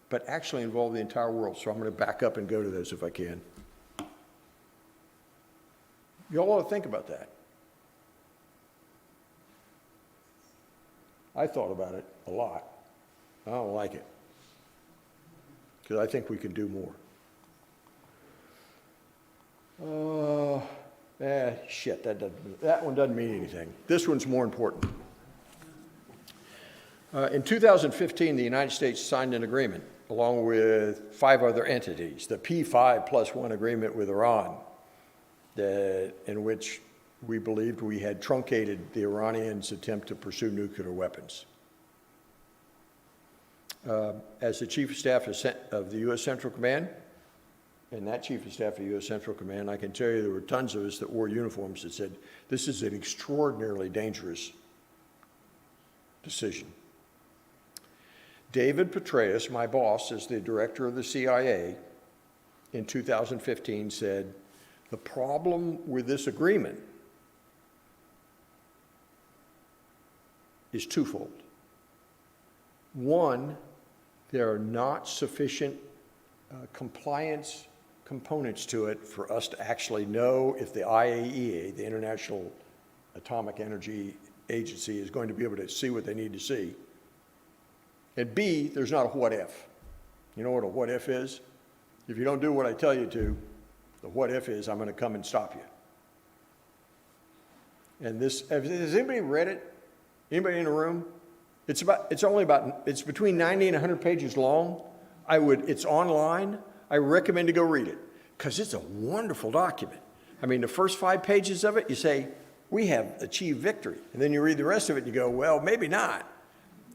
but actually involve the entire world. So I'm going to back up and go to those if I can. You all ought to think about that. I thought about it a lot. I don't like it, because I think we can do more. Shit, that one doesn't mean anything. This one's more important. In 2015, the United States signed an agreement along with 5 other entities, the P5+1 agreement with Iran, in which we believed we had truncated the Iranians' attempt to pursue nuclear weapons. As the Chief of Staff of the U.S. Central Command, and that Chief of Staff of the U.S. Central Command, I can tell you there were tons of us that wore uniforms that said, this is an extraordinarily dangerous decision. David Petraeus, my boss as the director of the CIA, in 2015 said, the problem with this agreement is twofold. One, there are not sufficient compliance components to it for us to actually know if the IAEA, the International Atomic Energy Agency, is going to be able to see what they need to see. And B, there's not a what if. You know what a what if is? If you don't do what I tell you to, the what if is I'm going to come and stop you. And this, has anybody read it? Anybody in the room? It's between 90 and 100 pages long. It's online. I recommend to go read it because it's a wonderful document. I mean, the first 5 pages of it, you say, we have achieved victory. And then you read the rest of it and you go, well, maybe not.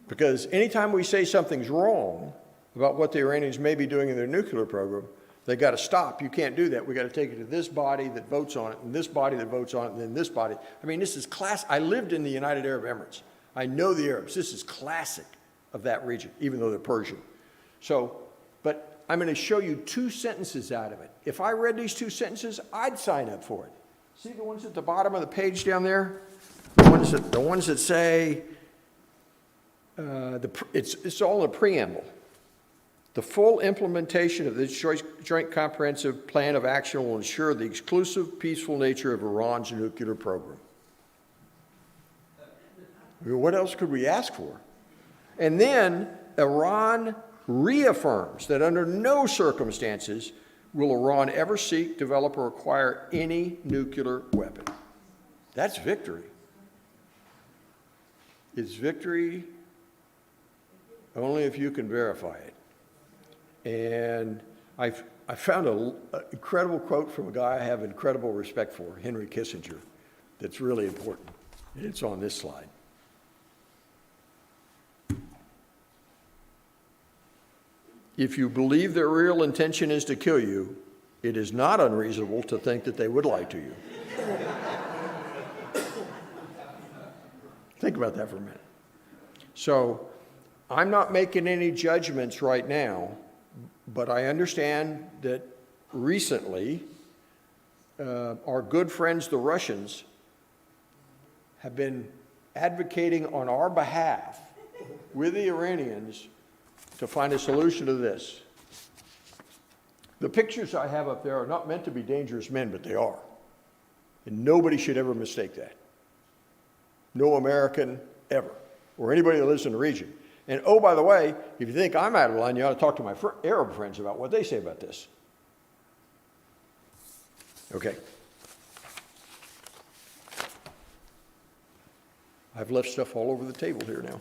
Because anytime we say something's wrong about what the Iranians may be doing in their nuclear program, they got to stop. You can't do that. We got to take it to this body that votes on it, and this body that votes on it, and then this body. I mean, this is I lived in the United Arab Emirates. I know the Arabs. This is classic of that region, even though they're Persian. So, but I'm going to show you 2 sentences out of it. If I read these 2 sentences, I'd sign up for it. See the ones at the bottom of the page down there? The ones that say, it's all in the preamble. The full implementation of this joint comprehensive plan of action will ensure the exclusive, peaceful nature of Iran's nuclear program. What else could we ask for? And then Iran reaffirms that under no circumstances will Iran ever seek, develop, or acquire any nuclear weapon. That's victory. It's victory only if you can verify it. And I found an incredible quote from a guy I have incredible respect for, Henry Kissinger, that's really important. It's on this slide. If you believe their real intention is to kill you, it is not unreasonable to think that they would lie to you. Think about that for a minute. So, I'm not making any judgments right now, but I understand that recently our good friends, the Russians, have been advocating on our behalf with the Iranians to find a solution to this. The pictures I have up there are not meant to be dangerous men, but they are. And nobody should ever mistake that. No American ever, or anybody that lives in the region. And oh, by the way, if you think I'm out of line, you ought to talk to my Arab friends about what they say about this. Okay. I've left stuff all over the table here now.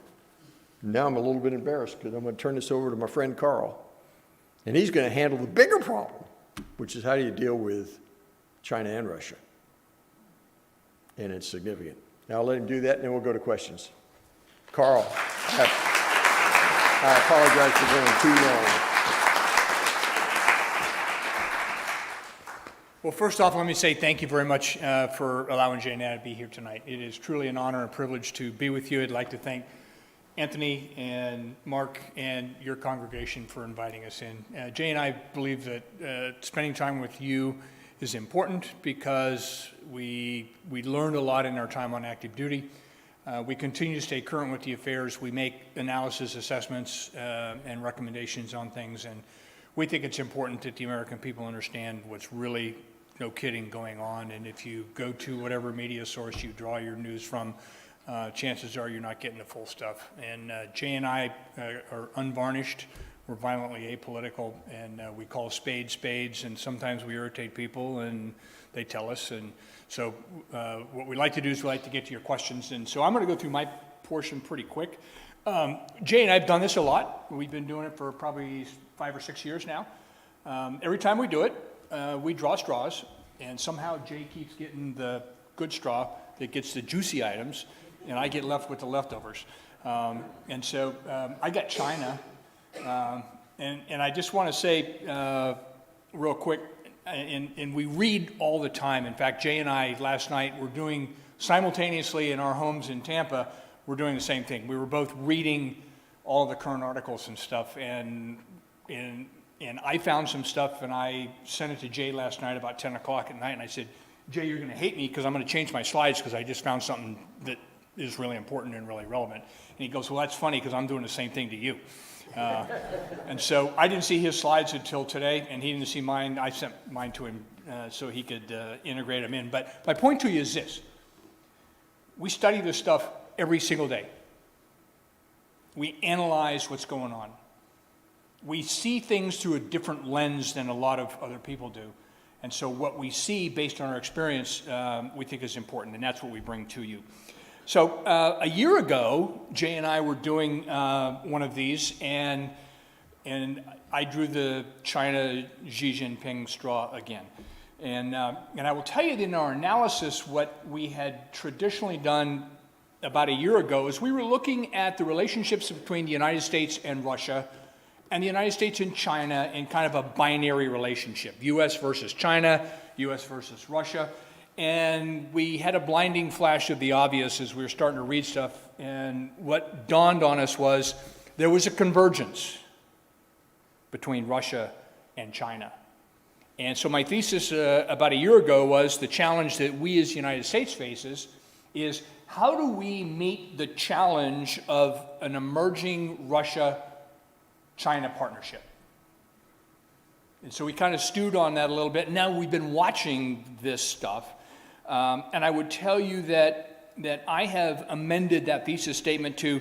Now I'm a little bit embarrassed because I'm going to turn this over to my friend Carl. And he's going to handle the bigger problem, which is how do you deal with China and Russia? And it's significant. Now I'll let him do that and then we'll go to questions. Carl, I apologize for going too long. Well, first off, let me say thank you very much for allowing Jay and I to be here tonight. It is truly an honor and privilege to be with you. I'd like to thank Anthony and Mark and your congregation for inviting us in. Jay and I believe that spending time with you is important because we learned a lot in our time on active duty. We continue to stay current with the affairs. We make analysis, assessments, and recommendations on things, and we think it's important that the American people understand what's really, no kidding, going on. And if you go to whatever media source you draw your news from, chances are you're not getting the full stuff. And Jay and I are unvarnished. We're violently apolitical, and we call spades spades, and sometimes we irritate people, and they tell us. And so what we like to do is we like to get to your questions. And so I'm going to go through my portion pretty quick. Jay and I have done this a lot. We've been doing it for probably 5 or 6 years now. Every time we do it, we draw straws, and somehow Jay keeps getting the good straw that gets the juicy items, and I get left with the leftovers. And so I got China, and I just want to say real quick, and we read all the time. In fact, Jay and I last night were doing simultaneously in our homes in Tampa, we're doing the same thing. We were both reading all the current articles and stuff, and I found some stuff, and I sent it to Jay last night about 10 o'clock at night, and I said, Jay, you're going to hate me because I'm going to change my slides because I just found something that is really important and really relevant. And he goes, well, that's funny because I'm doing the same thing to you. And so I didn't see his slides until today, and he didn't see mine. I sent mine to him so he could integrate them in. But my point to you is this. We study this stuff every single day. We analyze what's going on. We see things through a different lens than a lot of other people do. And so what we see based on our experience, we think is important, and that's what we bring to you. So a year ago, Jay and I were doing one of these, and I drew the China Xi Jinping straw again. And I will tell you that in our analysis, what we had traditionally done about a year ago is we were looking at the relationships between the United States and Russia, and the United States and China in kind of a binary relationship, U.S. versus China, U.S. versus Russia. And we had a blinding flash of the obvious as we were starting to read stuff, and what dawned on us was there was a convergence between Russia and China. And so my thesis about a year ago was the challenge that we as the United States faces is how do we meet the challenge of an emerging Russia-China partnership? And so we kind of stewed on that a little bit. Now we've been watching this stuff. And I would tell you that I have amended that thesis statement to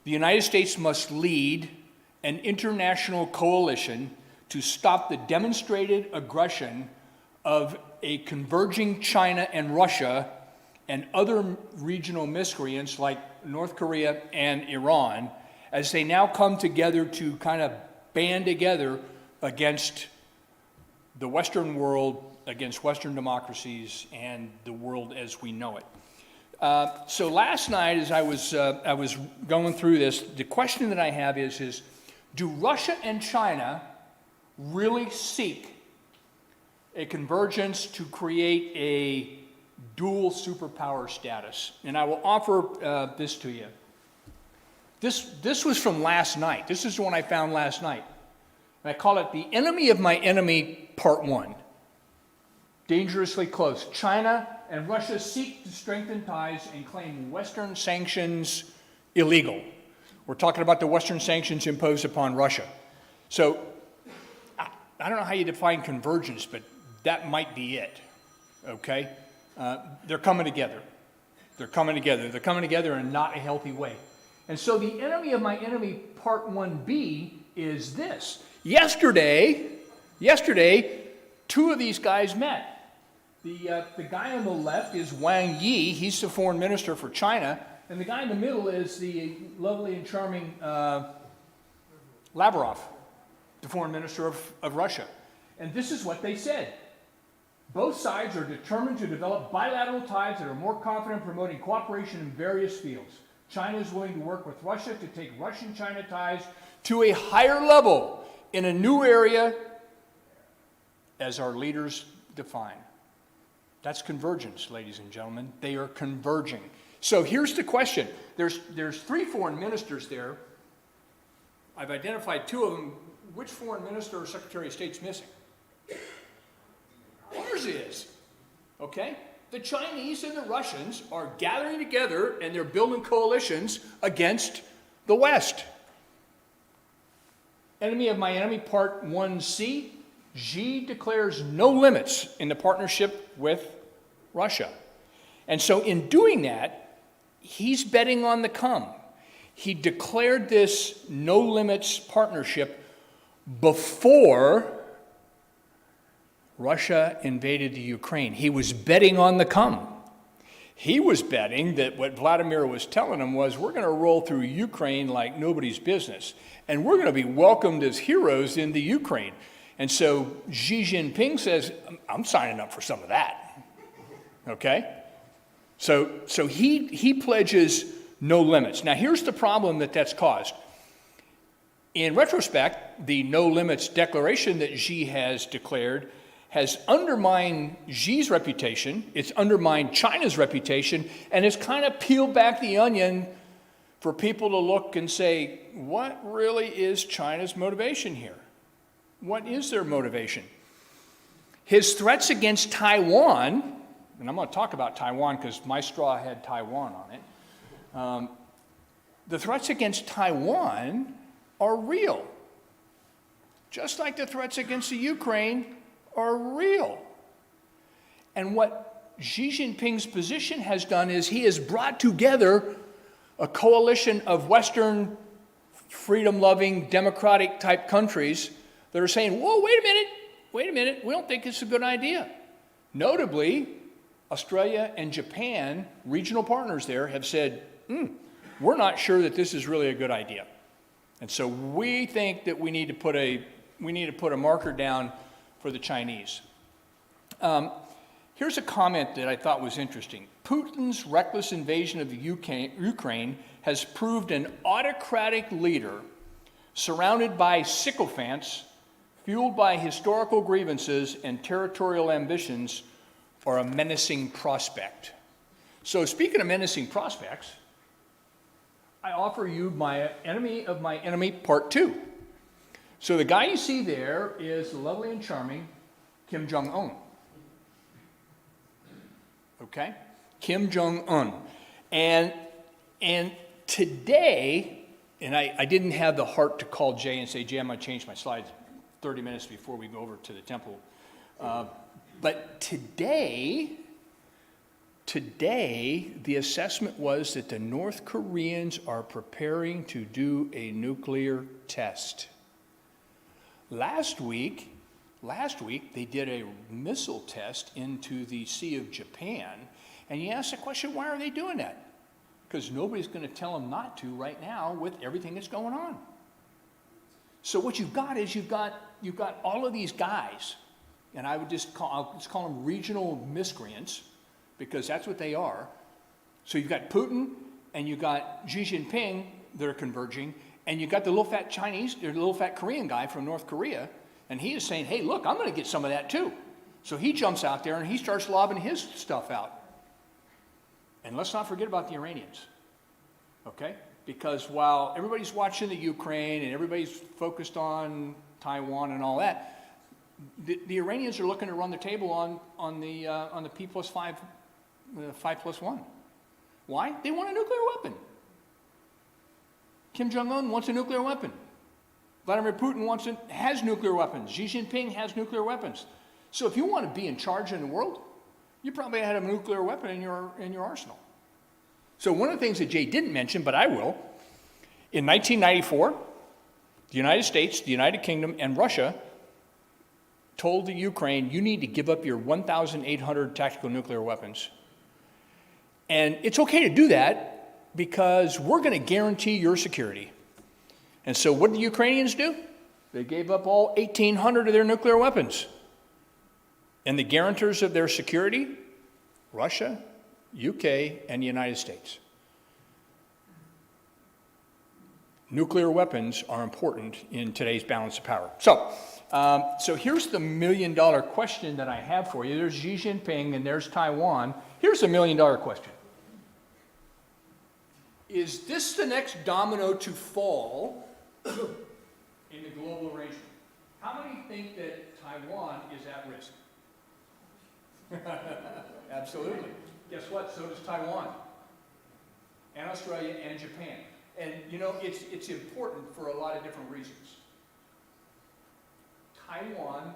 the United States must lead an international coalition to stop the demonstrated aggression of a converging China and Russia and other regional miscreants like North Korea and Iran as they now come together to kind of band together against the Western world, against Western democracies and the world as we know it. So last night as I was going through this, the question that I have is do Russia and China really seek a convergence to create a dual superpower status? And I will offer this to you. This was from last night. This is the one I found last night. And I call it The Enemy of My Enemy, Part 1. Dangerously close. China and Russia seek to strengthen ties and claim Western sanctions illegal. We're talking about the Western sanctions imposed upon Russia. So I don't know how you define convergence, but that might be it, okay? They're coming together. They're coming together. They're coming together in not a healthy way. And so the enemy of my enemy, part 1B, is this. Yesterday, two of these guys met. The guy on the left is Wang Yi. He's the foreign minister for China. And the guy in the middle is the lovely and charming Lavrov, the foreign minister of Russia. And this is what they said. Both sides are determined to develop bilateral ties that are more confident promoting cooperation in various fields. China is willing to work with Russia to take Russian-China ties to a higher level in a new area as our leaders define. That's convergence, ladies and gentlemen. They are converging. So here's the question. There's three foreign ministers there. I've identified two of them. Which foreign minister or secretary of state's missing? Ours is. Okay? The Chinese and the Russians are gathering together and they're building coalitions against the West. Enemy of my enemy, part 1C. Xi declares no limits in the partnership with Russia. And so in doing that, he's betting on the come. He declared this no limits partnership before Russia invaded the Ukraine. He was betting on the come. He was betting that what Vladimir was telling him was, we're going to roll through Ukraine like nobody's business, and we're going to be welcomed as heroes into Ukraine. And so Xi Jinping says, I'm signing up for some of that. Okay? So he pledges no limits. Now, here's the problem that's caused. In retrospect, the no limits declaration that Xi has declared has undermined Xi's reputation, it's undermined China's reputation, and it's kind of peeled back the onion for people to look and say, what really is China's motivation here? What is their motivation? His threats against Taiwan, and I'm going to talk about Taiwan because my straw had Taiwan on it. The threats against Taiwan are real. Just like the threats against the Ukraine are real. And what Xi Jinping's position has done is he has brought together a coalition of Western freedom-loving, democratic-type countries that are saying, whoa, wait a minute, we don't think it's a good idea. Notably, Australia and Japan, regional partners there, have said, we're not sure that this is really a good idea. And so we think that we need to put a marker down for the Chinese. Here's a comment that I thought was interesting. Putin's reckless invasion of the Ukraine has proved an autocratic leader surrounded by sycophants, fueled by historical grievances and territorial ambitions, are a menacing prospect. So speaking of menacing prospects, I offer you my enemy of my enemy, part 2. So the guy you see there is the lovely and charming Kim Jong-un. Okay? Kim Jong-un. And today, and I didn't have the heart to call Jay and say, Jay, I'm going to change my slides 30 minutes before we go over to the temple. But today, the assessment was that the North Koreans are preparing to do a nuclear test. Last week, they did a missile test into the Sea of Japan, and you ask the question, why are they doing that? Because nobody's going to tell them not to right now with everything that's going on. So what you've got is you've got all of these guys, and I'll just call them regional miscreants, because that's what they are. So you've got Putin, and you've got Xi Jinping that are converging, and you've got the little fat Chinese, or the little fat Korean guy from North Korea, and he is saying, hey, look, I'm going to get some of that too. So he jumps out there and he starts lobbing his stuff out. And let's not forget about the Iranians, okay? Because while everybody's watching the Ukraine and everybody's focused on Taiwan and all that, the Iranians are looking to run the table on the P+5, 5+1. Why? They want a nuclear weapon. Kim Jong-un wants a nuclear weapon. Vladimir Putin has nuclear weapons. Xi Jinping has nuclear weapons. So if you want to be in charge in the world, you probably had a nuclear weapon in your arsenal. So one of the things that Jay didn't mention, but I will, in 1994, the United States, the United Kingdom, and Russia told the Ukraine, you need to give up your 1,800 tactical nuclear weapons. And it's okay to do that because we're going to guarantee your security. And so what did the Ukrainians do? They gave up all 1,800 of their nuclear weapons. And the guarantors of their security, Russia, UK, and the United States. Nuclear weapons are important in today's balance of power. So here's the $1 million question that I have for you. There's Xi Jinping and there's Taiwan. Here's the $1 million question. Is this the next domino to fall in the global arrangement? How many think that Taiwan is at risk? Absolutely. Guess what? So does Taiwan, and Australia, and Japan. And you know, it's important for a lot of different reasons. Taiwan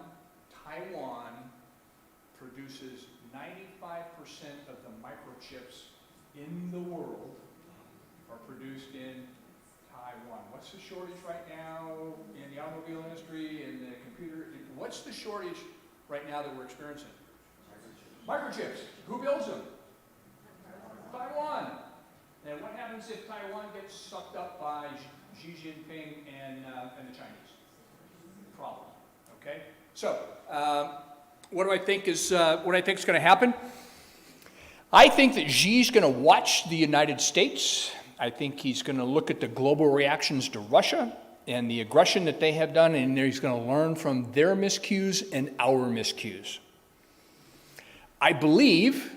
produces 95% of the microchips in the world are produced in Taiwan. What's the shortage right now in the automobile industry and the computer? What's the shortage right now that we're experiencing? Microchips. Who builds them? Taiwan. And what happens if Taiwan gets sucked up by Xi Jinping and the Chinese? Problem. Okay. So, what do I think is going to happen? I think that Xi's going to watch the United States. I think he's going to look at the global reactions to Russia and the aggression that they have done, and he's going to learn from their miscues and our miscues. I believe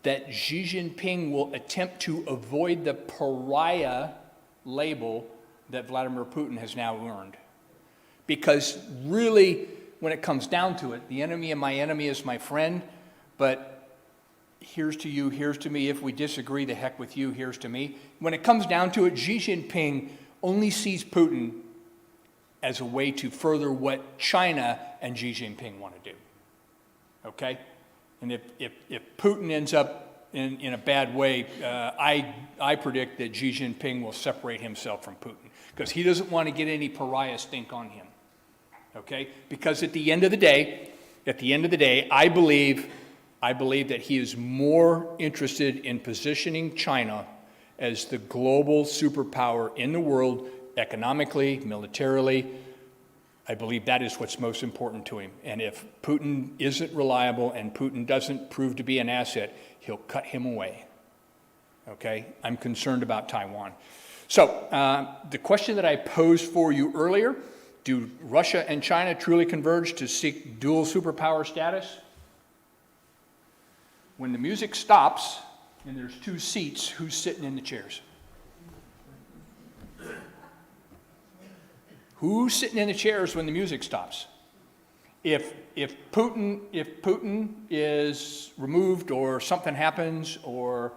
that Xi Jinping will attempt to avoid the pariah label that Vladimir Putin has now earned. Because really, when it comes down to it, the enemy of my enemy is my friend, but here's to you, here's to me. If we disagree, the heck with you, here's to me. When it comes down to it, Xi Jinping only sees Putin as a way to further what China and Xi Jinping want to do. Okay? And if Putin ends up in a bad way, I predict that Xi Jinping will separate himself from Putin because he doesn't want to get any pariah stink on him. Okay? Because at the end of the day, I believe that he is more interested in positioning China as the global superpower in the world, economically, militarily. I believe that is what's most important to him. And if Putin isn't reliable and Putin doesn't prove to be an asset, he'll cut him away. Okay? I'm concerned about Taiwan. So, the question that I posed for you earlier, do Russia and China truly converge to seek dual superpower status? When the music stops and there's two seats, who's sitting in the chairs? Who's sitting in the chairs when the music stops? If Putin is removed or something happens or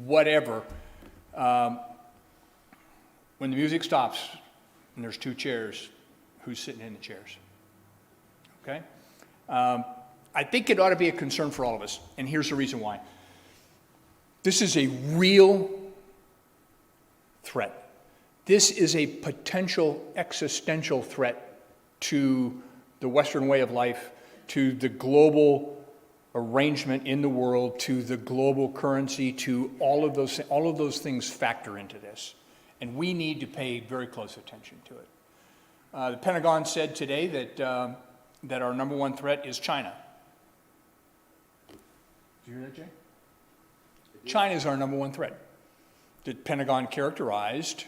whatever, when the music stops and there's two chairs, who's sitting in the chairs? Okay? I think it ought to be a concern for all of us, and here's the reason why. This is a real threat. This is a potential existential threat to the Western way of life, to the global arrangement in the world, to the global currency, to all of those things factor into this. And we need to pay very close attention to it. The Pentagon said today that our number one threat is China. Did you hear that, Jay? China is our number one threat. The Pentagon characterized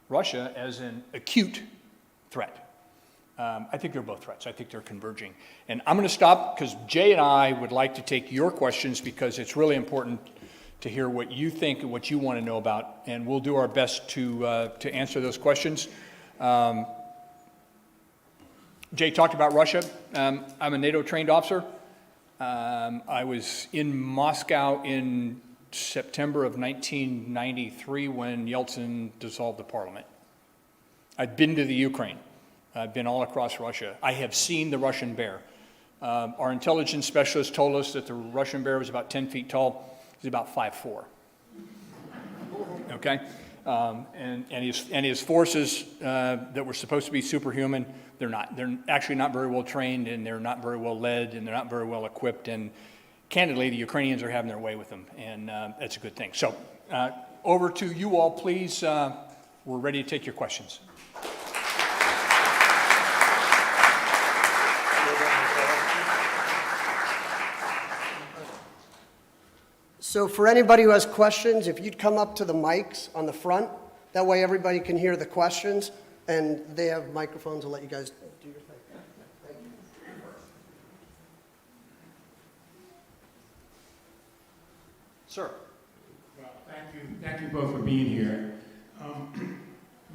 Russia as an acute threat. I think they're both threats. I think they're converging. And I'm going to stop because Jay and I would like to take your questions because it's really important to hear what you think and what you want to know about. And we'll do our best to answer those questions. Jay talked about Russia. I'm a NATO trained officer. I was in Moscow in September of 1993 when Yeltsin dissolved the parliament. I'd been to the Ukraine. I've been all across Russia. I have seen the Russian bear. Our intelligence specialist told us that the Russian bear was about 10 feet tall. He's about 5'4". Okay? And his forces that were supposed to be superhuman, they're not. They're actually not very well trained, and they're not very well led, and they're not very well equipped. And candidly, the Ukrainians are having their way with them, and that's a good thing. So over to you all, please. We're ready to take your questions. So for anybody who has questions, if you'd come up to the mics on the front, that way everybody can hear the questions, and they have microphones. I'll let you guys do your thing. Thank you. Sir. Well, thank you both for being here.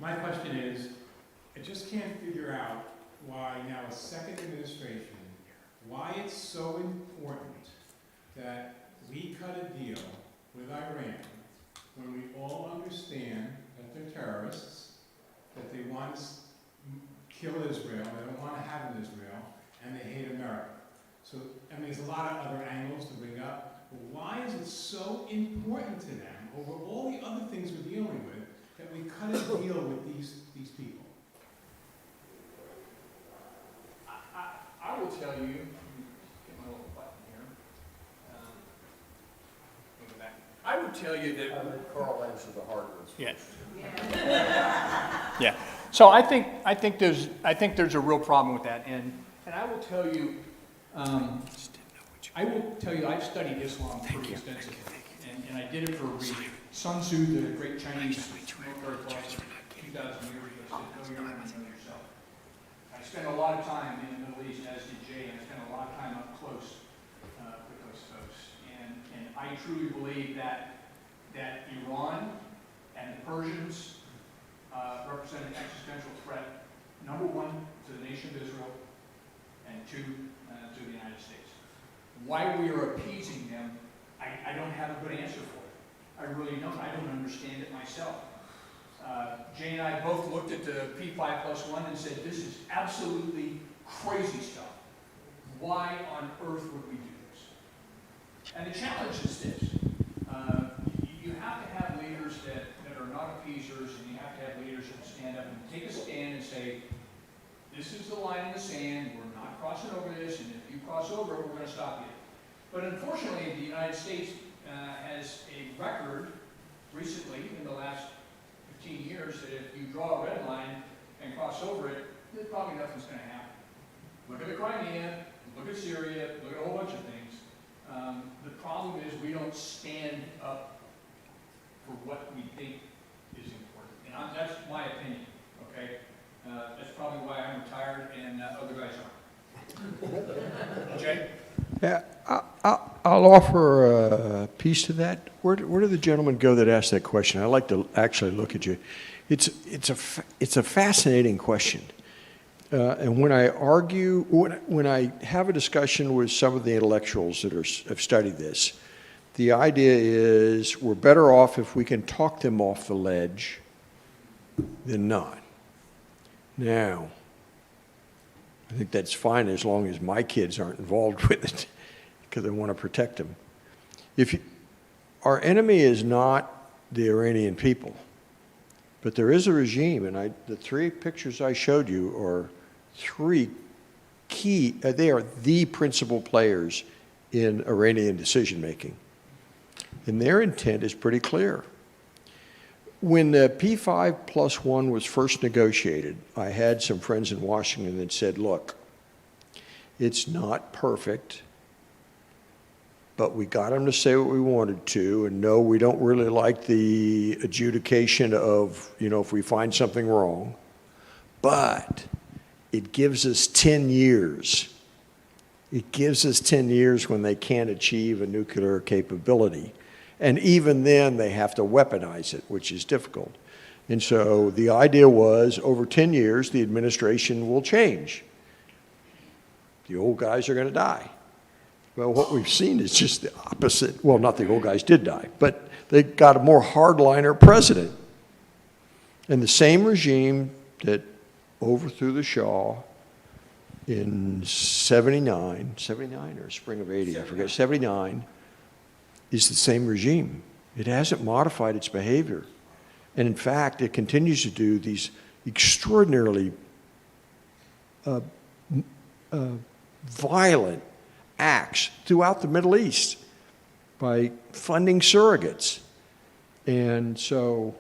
My question is, I just can't figure out why now a second administration, why it's so important that we cut a deal with Iran when we all understand that they're terrorists, that they want to kill Israel, they don't want to have an Israel, and they hate America. So, I mean, there's a lot of other angles to bring up, but why is it so important to them, over all the other things we're dealing with, that we cut a deal with these people? I will tell you, get my little button here. would tell you that. I let Carl answer the hard ones. Yeah. Yeah. So I think there's a real problem with that, and I will tell you, I've studied Islam pretty extensively, and I did it for a reason. Sun Tzu, the great Chinese military philosopher, 2,000 years ago, said, "Know your enemy, know yourself." I spent a lot of time in the Middle East, as did Jay, and I spent a lot of time up close with those folks, and I truly believe that Iran and the Persians represent an existential threat, number one, to the nation of Israel, and two, to the United States. Why we are appeasing them, I don't have a good answer for it. I really don't. I don't understand it myself. Jay and I both looked at the P5+1 and said, this is absolutely crazy stuff. Why on earth would we do this? And the challenge is this. You have to have leaders that are not appeasers, and you have to have leaders that stand up and take a stand and say, this is the line in the sand, we're not crossing over this, and if you cross over, we're going to stop you. But unfortunately, the United States has a record recently in the last 15 years that if you draw a red line and cross over it, then probably nothing's going to happen. Look at the Crimea, look at Syria, look at a whole bunch of things. The problem is we don't stand up for what we think is important. And that's my opinion, okay? That's probably why I'm retired and other guys aren't. Jay? Yeah, I'll offer a piece to that. Where did the gentleman go that asked that question? I'd like to actually look at you. It's a fascinating question. And when I argue, when I have a discussion with some of the intellectuals that have studied this, the idea is we're better off if we can talk them off the ledge than not. Now, I think that's fine as long as my kids aren't involved with it, because I want to protect them. Our enemy is not the Iranian people, but there is a regime, and the three pictures I showed you are three key, they are the principal players in Iranian decision-making. And their intent is pretty clear. When the P5+1 was first negotiated, I had some friends in Washington that said, look, it's not perfect, but we got them to say what we wanted to, and no, we don't really like the adjudication of, if we find something wrong, but it gives us 10 years. It gives us 10 years when they can't achieve a nuclear capability. And even then, they have to weaponize it, which is difficult. And so the idea was, over 10 years, the administration will change. The old guys are going to die. Well, what we've seen is just the opposite. Well, not the old guys did die, but they got a more hardliner president. And the same regime that overthrew the Shah in 79 or spring of 80, I forget, 79, is the same regime. It hasn't modified its behavior. And in fact, it continues to do these extraordinarily violent acts throughout the Middle East by funding surrogates. And so,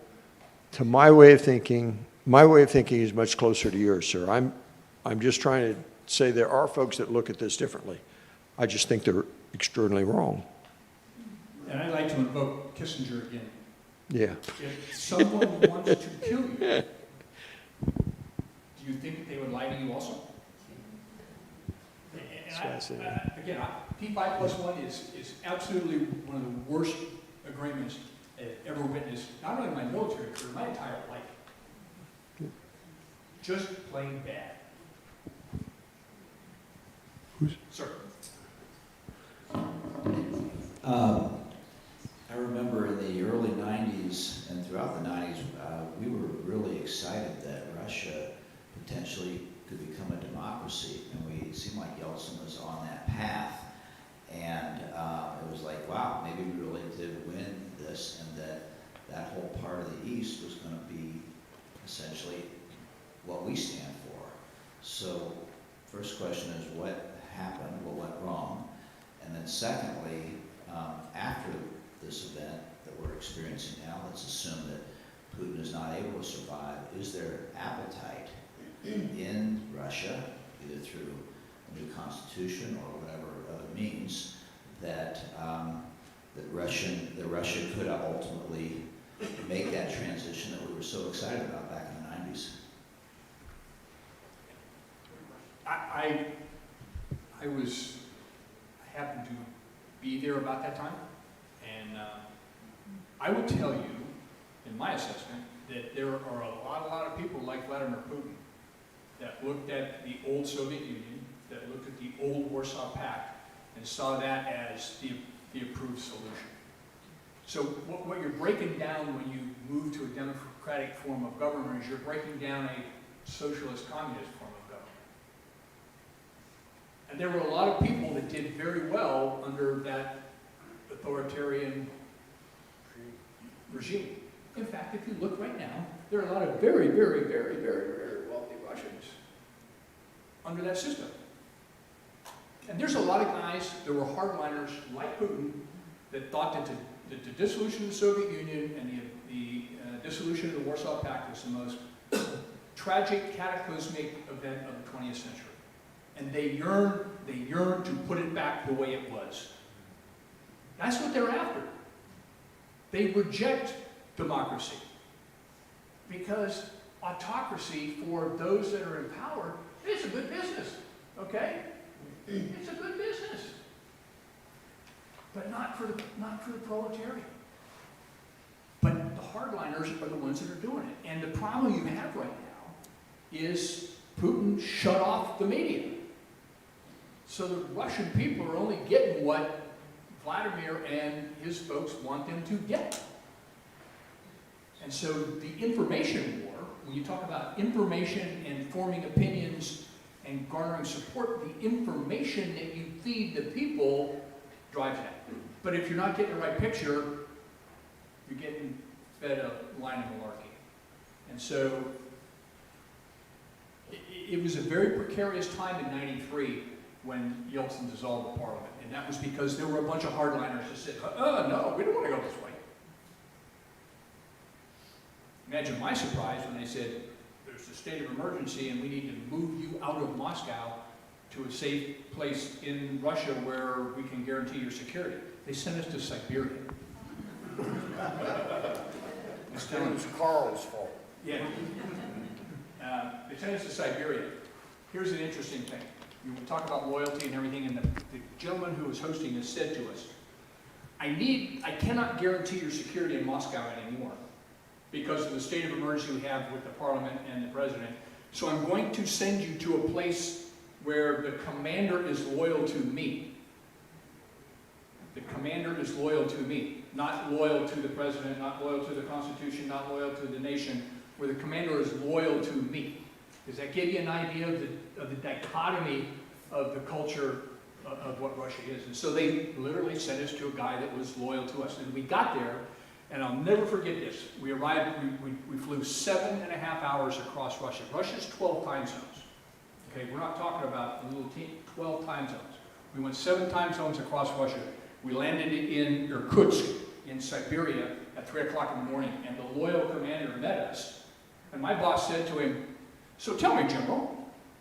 to my way of thinking is much closer to yours, sir. I'm just trying to say there are folks that look at this differently. I just think they're extraordinarily wrong. And I'd like to invoke Kissinger again. Yeah. If someone wants to kill you, do you think that they would lie to you also? Again, P5+1 is absolutely one of the worst agreements I've ever witnessed, not only in my military career, my entire life. Just plain bad. Sir. I remember in the early 90s and throughout the 90s, we were really excited that Russia potentially could become a democracy, and it seemed like Yeltsin was on that path. And it was like, wow, maybe we really did win this, and that whole part of the East was going to be essentially what we stand for. So, first question is, what happened? What went wrong? And then secondly, after this event that we're experiencing now, let's assume that Putin is not able to survive, is there appetite in Russia, either through a new constitution or whatever other means, that Russia could ultimately make that transition that we were so excited about back in the 90s? I happened to be there about that time, and I would tell you, in my assessment, that there are a lot of people like Vladimir Putin that looked at the old Soviet Union, that looked at the old Warsaw Pact, and saw that as the approved solution. So what you're breaking down when you move to a democratic form of government is you're breaking down a socialist communist form of government. And there were a lot of people that did very well under that authoritarian regime. In fact, if you look right now, there are a lot of very wealthy Russians under that system. And there's a lot of guys that were hardliners like Putin that thought that the dissolution of the Soviet Union and the dissolution of the Warsaw Pact was the most tragic, cataclysmic event of the 20th century. And they yearn to put it back the way it was. That's what they're after. They reject democracy because autocracy, for those that are in power, it's a good business, okay? It's a good business, but not for the proletariat. But the hardliners are the ones that are doing it. And the problem you have right now is Putin shut off the media. So the Russian people are only getting what Vladimir and his folks want them to get. And so the information war, when you talk about information and forming opinions and garnering support, the information that you feed the people drives that. But if you're not getting the right picture, you're getting fed a line of malarkey. And so it was a very precarious time in '93 when Yeltsin dissolved the parliament. And that was because there were a bunch of hardliners that said, no, we don't want to go this way. Imagine my surprise when they said, there's a state of emergency and we need to move you out of Moscow to a safe place in Russia where we can guarantee your security. They sent us to Siberia. It was Carl's fault. Yeah. They sent us to Siberia. Here's an interesting thing. You talk about loyalty and everything, and the gentleman who was hosting this said to us, I cannot guarantee your security in Moscow anymore because of the state of emergency we have with the parliament and the president. So I'm going to send you to a place where the commander is loyal to me. The commander is loyal to me, not loyal to the president, not loyal to the Constitution, not loyal to the nation, where the commander is loyal to me. Does that give you an idea of the dichotomy of the culture of what Russia is? And so they literally sent us to a guy that was loyal to us. And we got there, and I'll never forget this. We arrived, we flew 7.5 hours across Russia. Russia's 12 time zones. Okay, we're not talking about a little team, 12 time zones. We went 7 time zones across Russia. We landed in Irkutsk in Siberia at 3 o'clock in the morning, and the loyal commander met us. And my boss said to him, so tell me, General,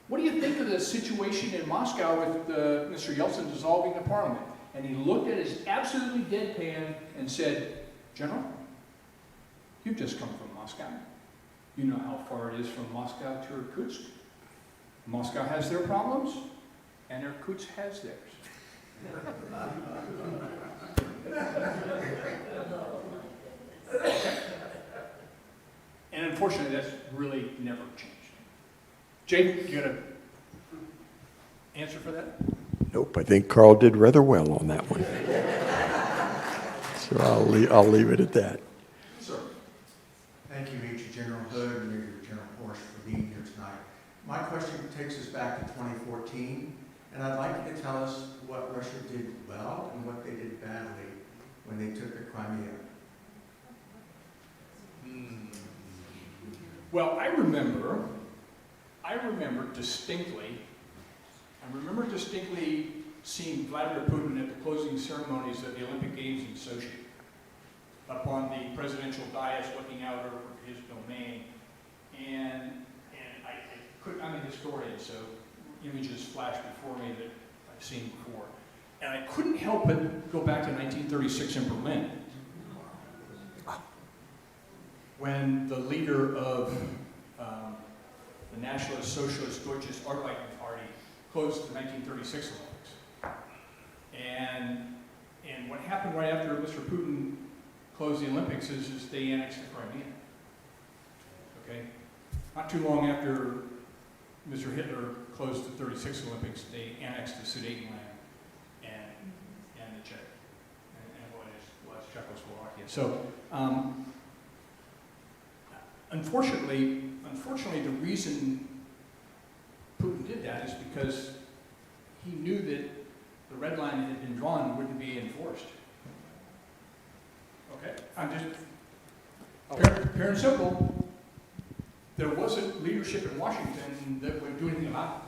what do you think of the situation in Moscow with Mr. Yeltsin dissolving the parliament? And he looked at us absolutely deadpan and said, General, you've just come from Moscow. You know how far it is from Moscow to Irkutsk. Moscow has their problems, and Irkutsk has theirs. And unfortunately, that's really never changed. Jake, you got an answer for that? Nope, I think Carl did rather well on that one. So I'll leave it at that. Sir. Thank you, Major General Hood and Major General Horsch for being here tonight. My question takes us back to 2014, and I'd like you to tell us what Russia did well and what they did badly when they took the Crimea. Well, I remember distinctly seeing Vladimir Putin at the closing ceremonies of the Olympic Games in Sochi. up on the presidential dais looking out over his domain. And I'm a historian, so images flash before me that I've seen before. And I couldn't help but go back to 1936 in Berlin, when the leader of the Nationalist Socialist Deutsches Arbeiter Party closed the 1936 Olympics. And what happened right after Mr. Putin closed the Olympics is they annexed the Crimea. Okay? Not too long after Mr. Hitler closed the 36 Olympics, they annexed the Sudetenland and the Czech, and what was Czechoslovakia. So, unfortunately, the reason Putin did that is because he knew that the red line that had been drawn wouldn't be enforced. Okay, I'm just pure and simple. There wasn't leadership in Washington that would do anything about it.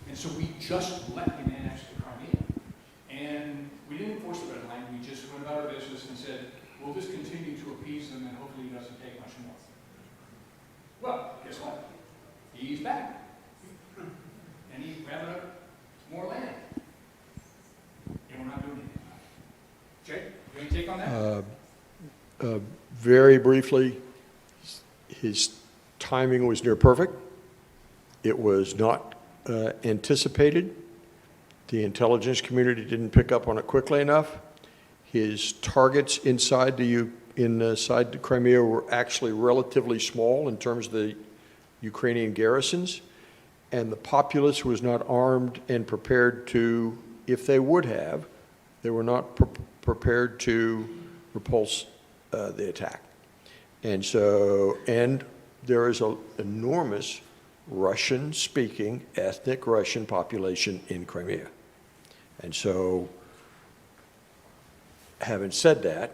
And so we just let him annex the Crimea. And we didn't enforce the red line, we just went about our business and said, we'll just continue to appease them and hopefully he doesn't take much more. Well, guess what? He's back. And he's grabbing up more land. And we're not doing anything about it. Jay, you have any take on that? Very briefly, his timing was near perfect. It was not anticipated. The intelligence community didn't pick up on it quickly enough. His targets inside the Crimea were actually relatively small in terms of the Ukrainian garrisons, and the populace was not armed and prepared to, if they would have, they were not prepared to repulse the attack. And so, and there is an enormous Russian-speaking, ethnic Russian population in Crimea. And so, having said that,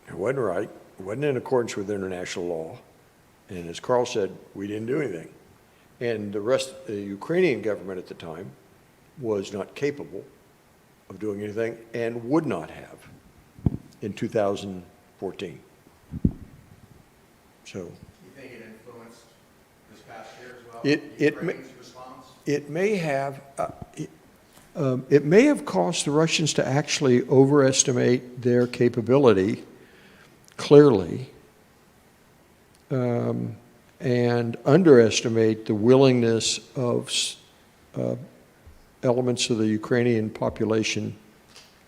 it wasn't right, it wasn't in accordance with international law, and as Carl said, we didn't do anything. And the Ukrainian government at the time was not capable of doing anything and would not have in 2014. So. You think it influenced this past year as well? Ukraine's response? It may have caused the Russians to actually overestimate their capability, clearly, and underestimate the willingness of elements of the Ukrainian population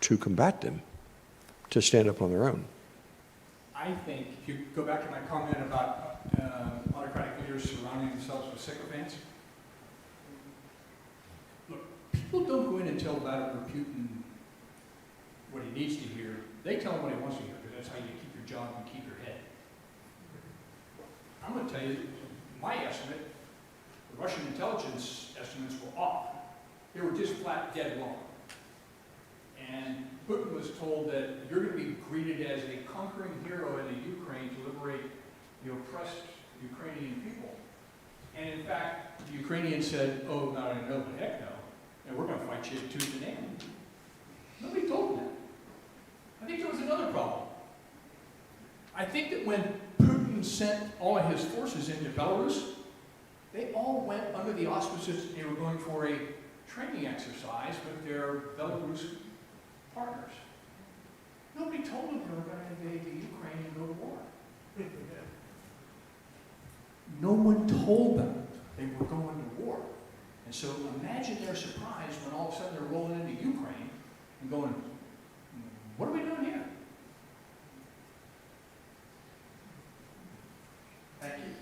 to combat them, to stand up on their own. I think, if you go back to my comment about autocratic leaders surrounding themselves with sycophants, look, people don't go in and tell Vladimir Putin what he needs to hear. They tell him what he wants to hear, because that's how you keep your job and keep your head. I'm going to tell you, my estimate, the Russian intelligence estimates were off. They were just flat dead wrong. And Putin was told that you're going to be greeted as a conquering hero in the Ukraine to liberate the oppressed Ukrainian people. And in fact, the Ukrainians said, oh, not a no, but heck no, and we're going to fight you tooth and nail. Nobody told them that. I think there was another problem. I think that when Putin sent all of his forces into Belarus, they all went under the auspices they were going for a training exercise with their Belarus partners. Nobody told them they were going to invade the Ukraine and go to war. No one told them they were going to war. And so imagine their surprise when all of a sudden they're rolling into Ukraine and going, what are we doing here? Thank you.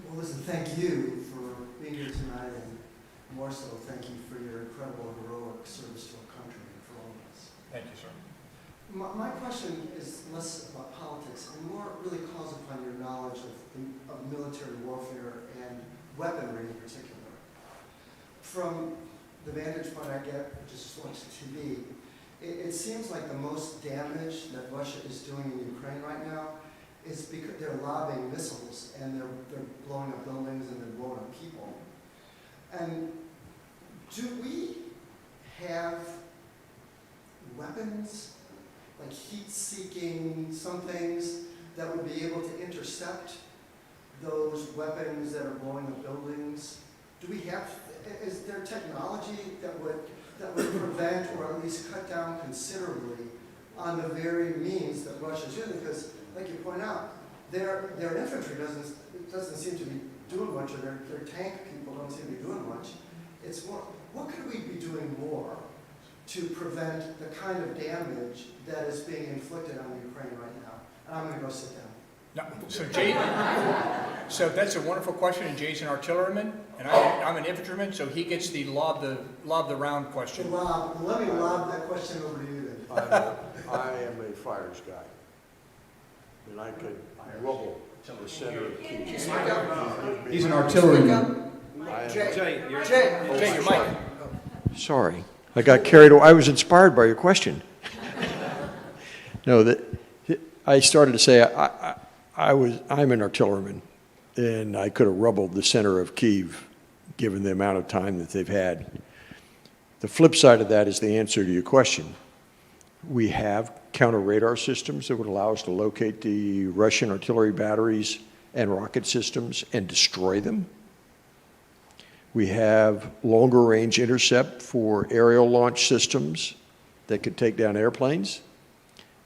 Well, listen, thank you for being here tonight, and more so, thank you for your incredible, heroic service to our country and for all of us. Thank you, sir. My question is less about politics and more really calls upon your knowledge of military warfare and weaponry in particular. From the vantage point I get, which is just watching TV, it seems like the most damage that Russia is doing in Ukraine right now is because they're lobbing missiles and they're blowing up buildings and they're blowing up people. And do we have weapons like heat-seeking, some things that would be able to intercept those weapons that are blowing up buildings? Do we have, is there technology that would prevent or at least cut down considerably on the very means that Russia's using? Because, like you point out, their infantry doesn't seem to be doing much, or their tank people don't seem to be doing much. It's more, what could we be doing more to prevent the kind of damage that is being inflicted on Ukraine right now? And I'm going to go sit down. No, so Jay, so that's a wonderful question, and Jay's an artilleryman, and I'm an infantryman, so he gets the lob the round question. Let me lob that question over to you then. I am a fires guy, and I could rubble the center of the key. He's an artilleryman. Jay, Jay, your mic. Sorry, I got carried away. I was inspired by your question. No, I started to say I'm an artilleryman, and I could have rubbled the center of Kyiv, given the amount of time that they've had. The flip side of that is the answer to your question. We have counter-radar systems that would allow us to locate the Russian artillery batteries and rocket systems and destroy them. We have longer-range intercept for aerial launch systems that could take down airplanes.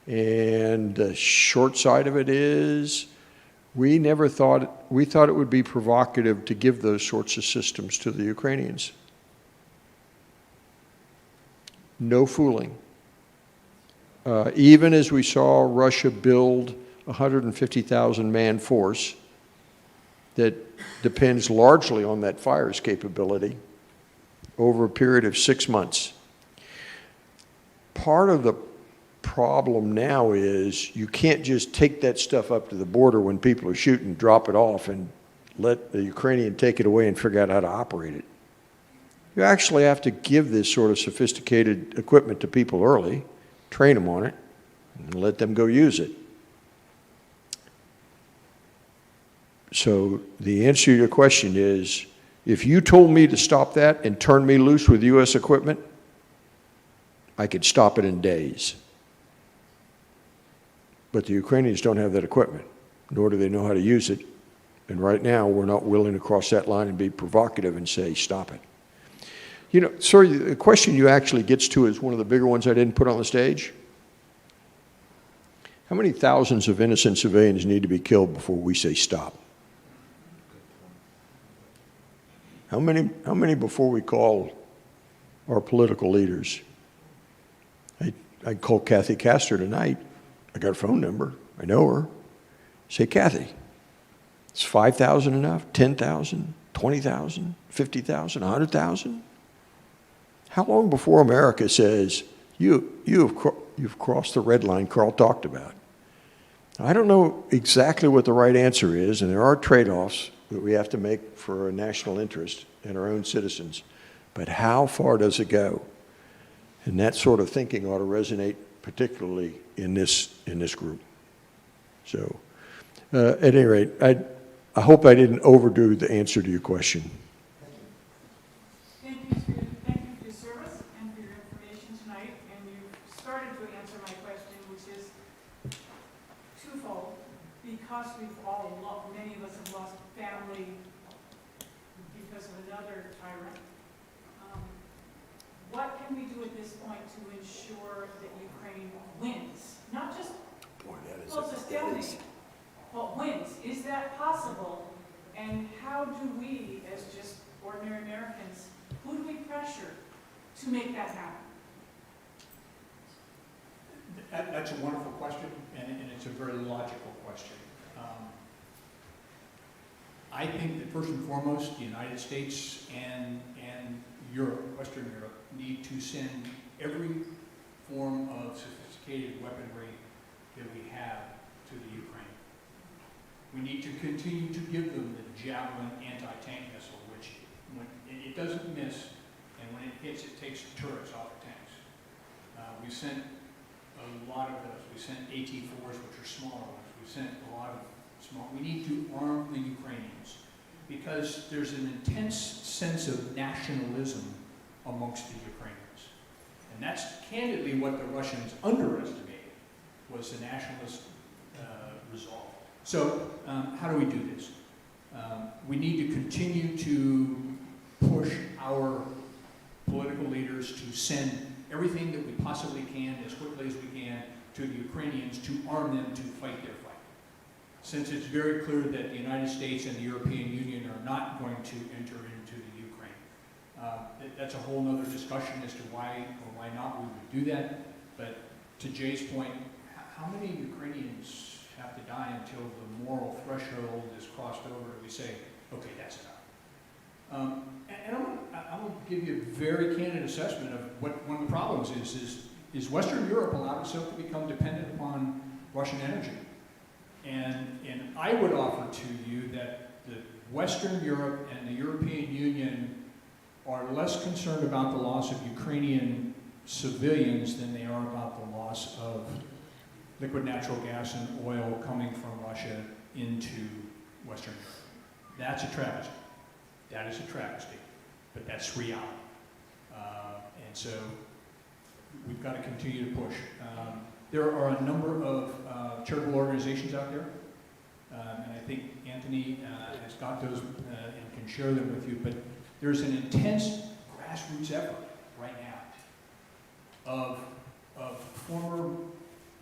And the short side of it is we thought it would be provocative to give those sorts of systems to the Ukrainians. No fooling. Even as we saw Russia build a 150,000-man force that depends largely on that fires capability over a period of 6 months. Part of the problem now is you can't just take that stuff up to the border when people are shooting, drop it off, and let the Ukrainian take it away and figure out how to operate it. You actually have to give this sort of sophisticated equipment to people early, train them on it, and let them go use it. So the answer to your question is, if you told me to stop that and turn me loose with U.S. equipment, I could stop it in days. But the Ukrainians don't have that equipment, nor do they know how to use it. And right now, we're not willing to cross that line and be provocative and say, stop it. You know, sorry, the question you actually gets to is one of the bigger ones I didn't put on the stage. How many thousands of innocent civilians need to be killed before we say stop? How many before we call our political leaders? I called Kathy Castor tonight. I got her phone number. I know her. Say, Kathy, is 5,000 enough? 10,000? 20,000? 50,000? 100,000? How long before America says, you've crossed the red line Carl talked about? I don't know exactly what the right answer is, and there are trade-offs that we have to make for a national interest and our own citizens. But how far does it go? And that sort of thinking ought to resonate particularly in this group. So, at any rate, I hope I didn't overdo the answer to your question. Thank you for your service and for your information tonight. And you started to answer my question, which is twofold. Because many of us have lost family because of another tyrant. What can we do at this point to ensure that Ukraine wins? Not just close a stalemate, but wins. Is that possible? And how do we, as just ordinary Americans, who do we pressure to make that happen? That's a wonderful question, and it's a very logical question. I think that first and foremost, the United States and Europe, Western Europe, need to send every form of sophisticated weaponry that we have to the Ukraine. We need to continue to give them the Javelin anti-tank missile, which when it doesn't miss, and when it hits, it takes the turrets off the tanks. We've sent a lot of those. We sent AT-4s, which are smaller ones. We've sent a lot of small. We need to arm the Ukrainians because there's an intense sense of nationalism amongst the Ukrainians. And that's candidly what the Russians underestimated. was the nationalist resolve. So how do we do this? We need to continue to push our political leaders to send everything that we possibly can, as quickly as we can, to the Ukrainians to arm them to fight their fight. Since it's very clear that the United States and the European Union are not going to enter into the Ukraine. That's a whole other discussion as to why or why not we would do that. But to Jay's point, how many Ukrainians have to die until the moral threshold is crossed over and we say, okay, that's enough? And I'm going to give you a very candid assessment of what one of the problems is Western Europe allowed itself to become dependent upon Russian energy. And I would offer to you that the Western Europe and the European Union are less concerned about the loss of Ukrainian civilians than they are about the loss of liquid natural gas and oil coming from Russia into Western Europe. That's a travesty. That is a travesty, but that's reality. And so we've got to continue to push. There are a number of charitable organizations out there, and I think Anthony has got those and can share them with you, but there's an intense grassroots effort right now of former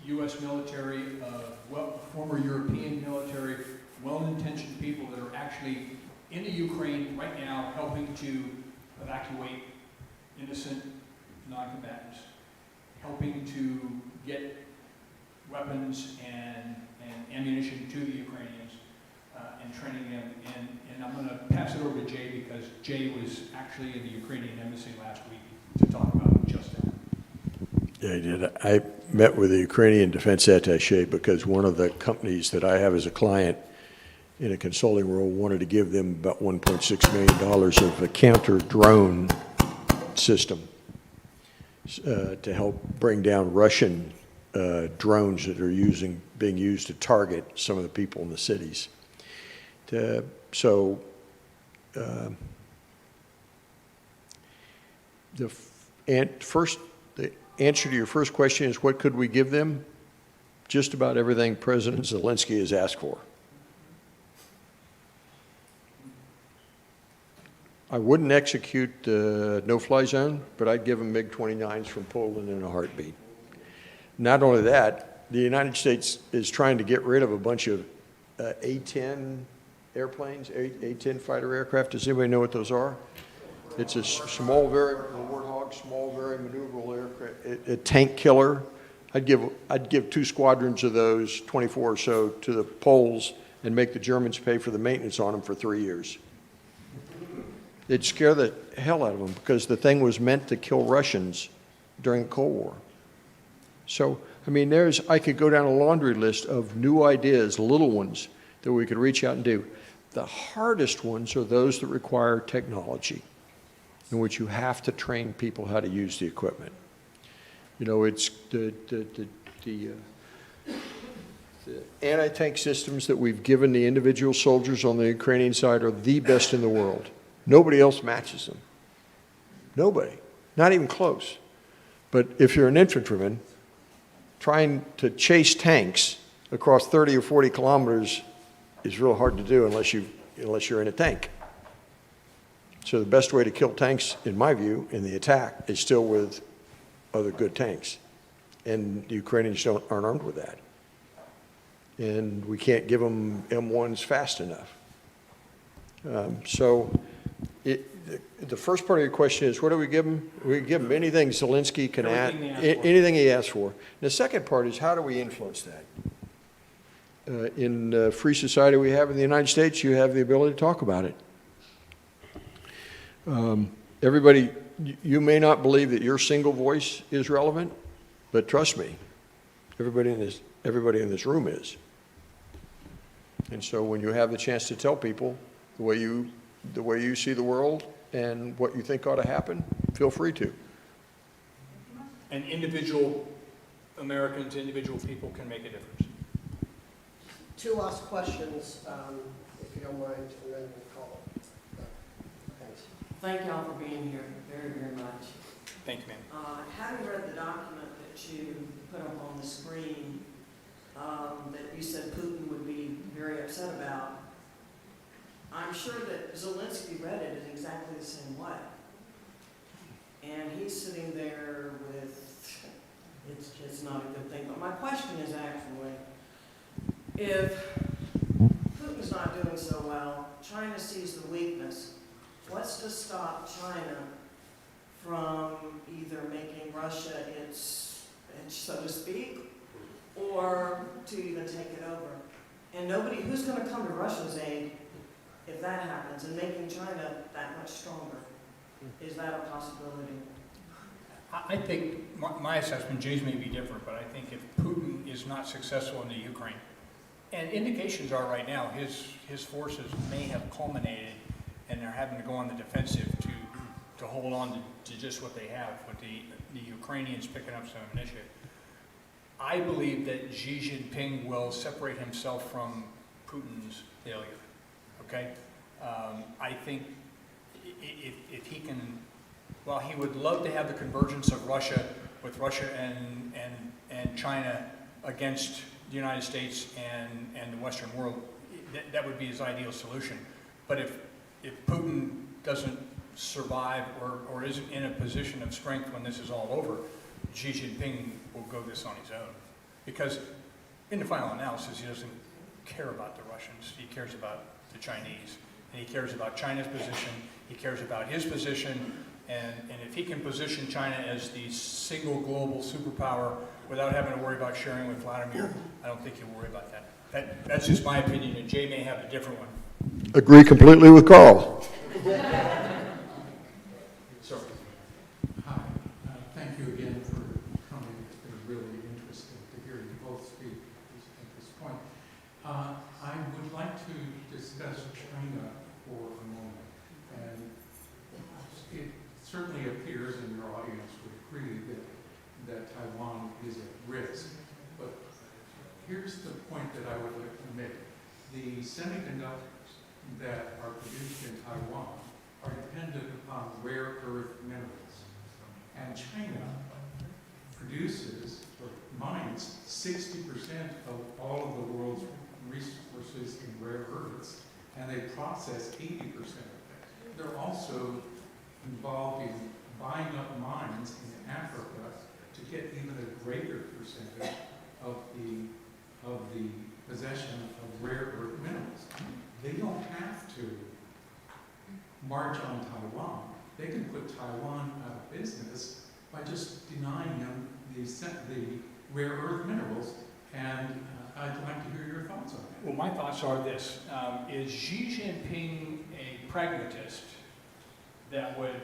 U.S. military, former European military, well-intentioned people that are actually in the Ukraine right now helping to evacuate innocent non-combatants, helping to get weapons and ammunition to the Ukrainians and training them. And I'm going to pass it over to Jay because Jay was actually in the Ukrainian embassy last week to talk about just that. Yeah, I did. I met with the Ukrainian defense attaché because one of the companies that I have as a client in a consulting role wanted to give them about $1.6 million of a counter-drone system to help bring down Russian drones that are being used to target some of the people in the cities. The answer to your first question is, what could we give them? Just about everything President Zelensky has asked for. I wouldn't execute the no-fly zone, but I'd give them MiG-29s from Poland in a heartbeat. Not only that, the United States is trying to get rid of a bunch of A-10 airplanes, A-10 fighter aircraft. Does anybody know what those are? It's a small, small, very maneuverable aircraft, a tank killer. I'd give 2 squadrons of those, 24 or so, to the Poles and make the Germans pay for the maintenance on them for 3 years. It'd scare the hell out of them because the thing was meant to kill Russians during the Cold War. So, I mean, I could go down a laundry list of new ideas, little ones, that we could reach out and do. The hardest ones are those that require technology, in which you have to train people how to use the equipment. You know, it's the anti-tank systems that we've given the individual soldiers on the Ukrainian side are the best in the world. Nobody else matches them. Nobody, not even close. But if you're an infantryman, trying to chase tanks across 30 or 40 kilometers is real hard to do unless you're in a tank. So the best way to kill tanks, in my view, in the attack, is still with other good tanks. And the Ukrainians aren't armed with that. And we can't give them M1s fast enough. The first part of your question is, what do we give them? We give them anything Zelensky can ask, anything he asks for. And the second part is, how do we influence that? In the free society we have in the United States, you have the ability to talk about it. Everybody, you may not believe that your single voice is relevant, but trust me, everybody in this room is. And so when you have the chance to tell people the way you see the world and what you think ought to happen, feel free to. And individual Americans, individual people can make a difference. 2 last questions, if you don't mind, and then we'll call it. Thanks. Thank y'all for being here very, very much. Thank you, ma'am. Having read the document that you put up on the screen, that you said Putin would be very upset about. I'm sure that Zelensky read it in exactly the same way. And he's sitting there with, it's not a good thing. But my question is actually, if Putin's not doing so well, China sees the weakness, what's to stop China from either making Russia its, so to speak, or to even take it over? And nobody, who's going to come to Russia's aid if that happens, and making China that much stronger? Is that a possibility? I think my assessment, Jay's may be different, but I think if Putin is not successful in the Ukraine, and indications are right now, his forces may have culminated and they're having to go on the defensive to hold on to just what they have, with the Ukrainians picking up some initiative. I believe that Xi Jinping will separate himself from Putin's failure, okay? I think if he can, while he would love to have the convergence of Russia, with Russia and China against the United States and the Western world, that would be his ideal solution. But if Putin doesn't survive or isn't in a position of strength when this is all over, Xi Jinping will go this on his own. Because in the final analysis, he doesn't care about the Russians. He cares about the Chinese. And he cares about China's position. He cares about his position. And if he can position China as the single global superpower without having to worry about sharing with Vladimir, I don't think he'll worry about that. That's just my opinion, and Jay may have a different one. Agree completely with Carl. Sorry. Hi, thank you again for coming. It's been really interesting to hear you both speak at this point. I would like to discuss China for a moment. And it certainly appears, and your audience would agree, that Taiwan is at risk. But here's the point that I would like to make. The semiconductors that are produced in Taiwan are dependent upon rare earth minerals. And China produces or mines 60% of all of the world's resources in rare earths, and they process 80% of it. They're also involved in buying up mines in Africa to get even a greater percentage of the possession of rare earth minerals. They don't have to march on Taiwan. They can put Taiwan out of business by just denying them the rare earth minerals, and I'd like to hear your thoughts on that. Well, my thoughts are this. Is Xi Jinping a pragmatist that would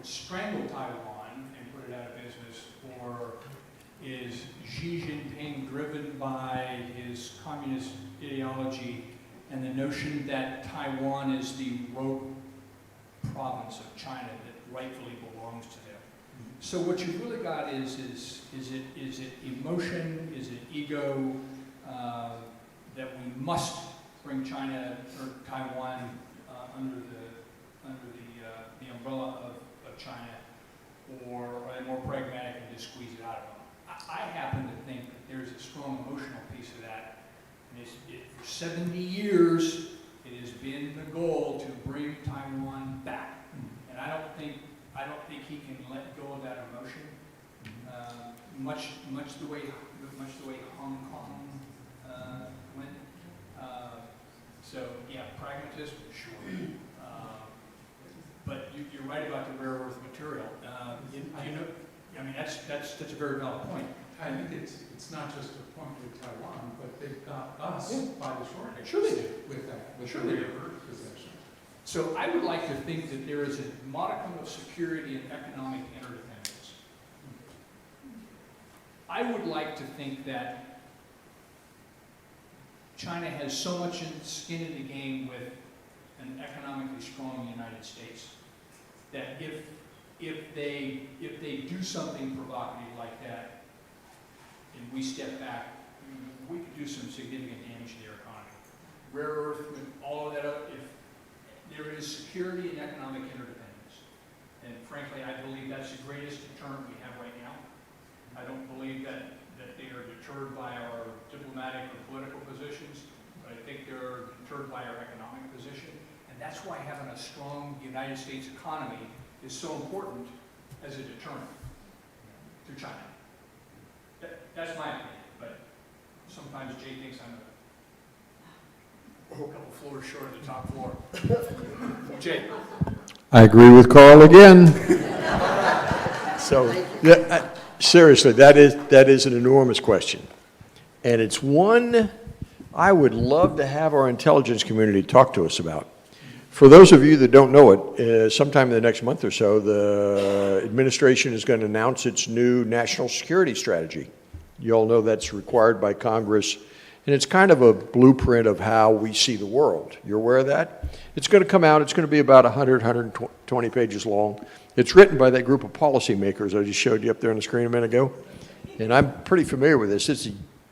strangle Taiwan and put it out of business, or is Xi Jinping driven by his communist ideology and the notion that Taiwan is the rogue province of China that rightfully belongs to them? So what you've really got is it emotion, is it ego, that we must bring China or Taiwan under the umbrella of China, or are they more pragmatic and just squeeze it out of them? I happen to think that there's a strong emotional piece of that. And for 70 years, it has been the goal to bring Taiwan back, and I don't think he can let go of that emotion. Much the way Hong Kong went. So yeah, pragmatism, sure. But you're right about the rare earth material. I mean that's a very valid point. I think it's not just a point with Taiwan, but they've got us by the short. Sure they do. With that, with Sure the they rare do. earth possession. So I would like to think that there is a modicum of security and economic interdependence. I would like to think that China has so much skin in the game with an economically strong United States that if they do something provocative like that and we step back, we could do some significant damage to their economy. Rare earth, all of that, if there is security and economic interdependence. And frankly, I believe that's the greatest deterrent we have right now. I don't believe that they are deterred by our diplomatic or political positions, but I think they're deterred by our economic position. And that's why having a strong United States economy is so important as a deterrent to China. That's my opinion, but sometimes Jay thinks I'm a couple floors short of the top floor. Jay. I agree with Carl again. So, seriously, that is an enormous question. And it's one I would love to have our intelligence community talk to us about. For those of you that don't know it, sometime in the next month or so, the administration is going to announce its new national security strategy. You all know that's required by Congress, and it's kind of a blueprint of how we see the world. You're aware of that? It's going to come out. It's going to be about 120 pages long. It's written by that group of policymakers I just showed you up there on the screen a minute ago. And I'm pretty familiar with this.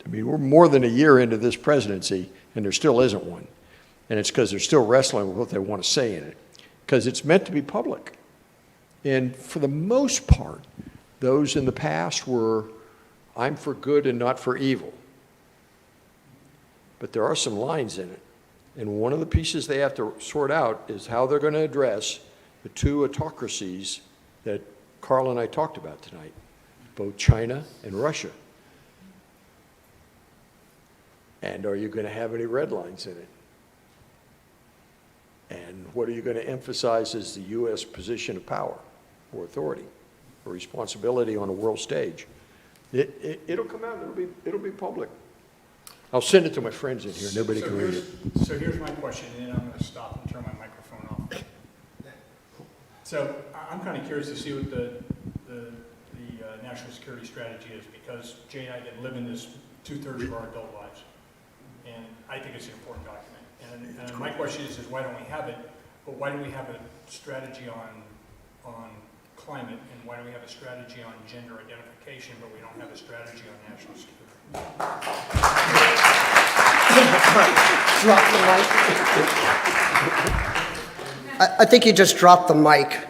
We're more than a year into this presidency, and there still isn't one. And it's because they're still wrestling with what they want to say in it, because it's meant to be public. And for the most part, those in the past were, I'm for good and not for evil. But there are some lines in it. And one of the pieces they have to sort out is how they're going to address the two autocracies that Carl and I talked about tonight, both China and Russia. And are you going to have any red lines in it? And what are you going to emphasize as the U.S. position of power or authority or responsibility on a world stage? It'll come out, it'll be public. I'll send it to my friends in here, nobody can read it. So here's my question, and then I'm going to stop and turn my microphone off. So I'm kind of curious to see what the national security strategy is, because Jay and I didn't live in this 2/3 of our adult lives. And I think it's an important document. And my question is why don't we have it? But why do we have a strategy on climate, and why do we have a strategy on gender identification, but we don't have a strategy on national security? Drop the mic. I think you just dropped the mic.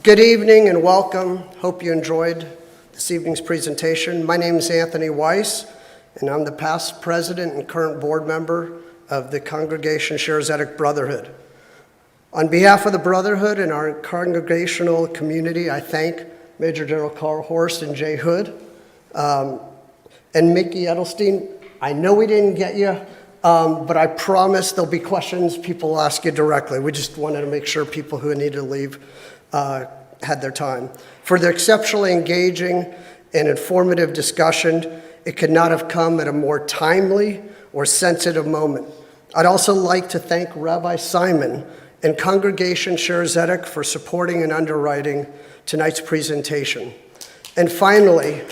Good evening and welcome. Hope you enjoyed this evening's presentation. My name is Anthony Weiss, and I'm the past president and current board member of the Congregation Schaarai Zedek Brotherhood. On behalf of the Brotherhood and our congregational community, I thank Major General Carl Horst and Jay Hood, and Mickey Edelstein. I know we didn't get you, but I promise there'll be questions people will ask you directly. We just wanted to make sure people who needed to leave had their time. For the exceptionally engaging and informative discussion, it could not have come at a more timely or sensitive moment. I'd also like to thank Rabbi Simon and Congregation Schaarai Zedek for supporting and underwriting tonight's presentation. And finally,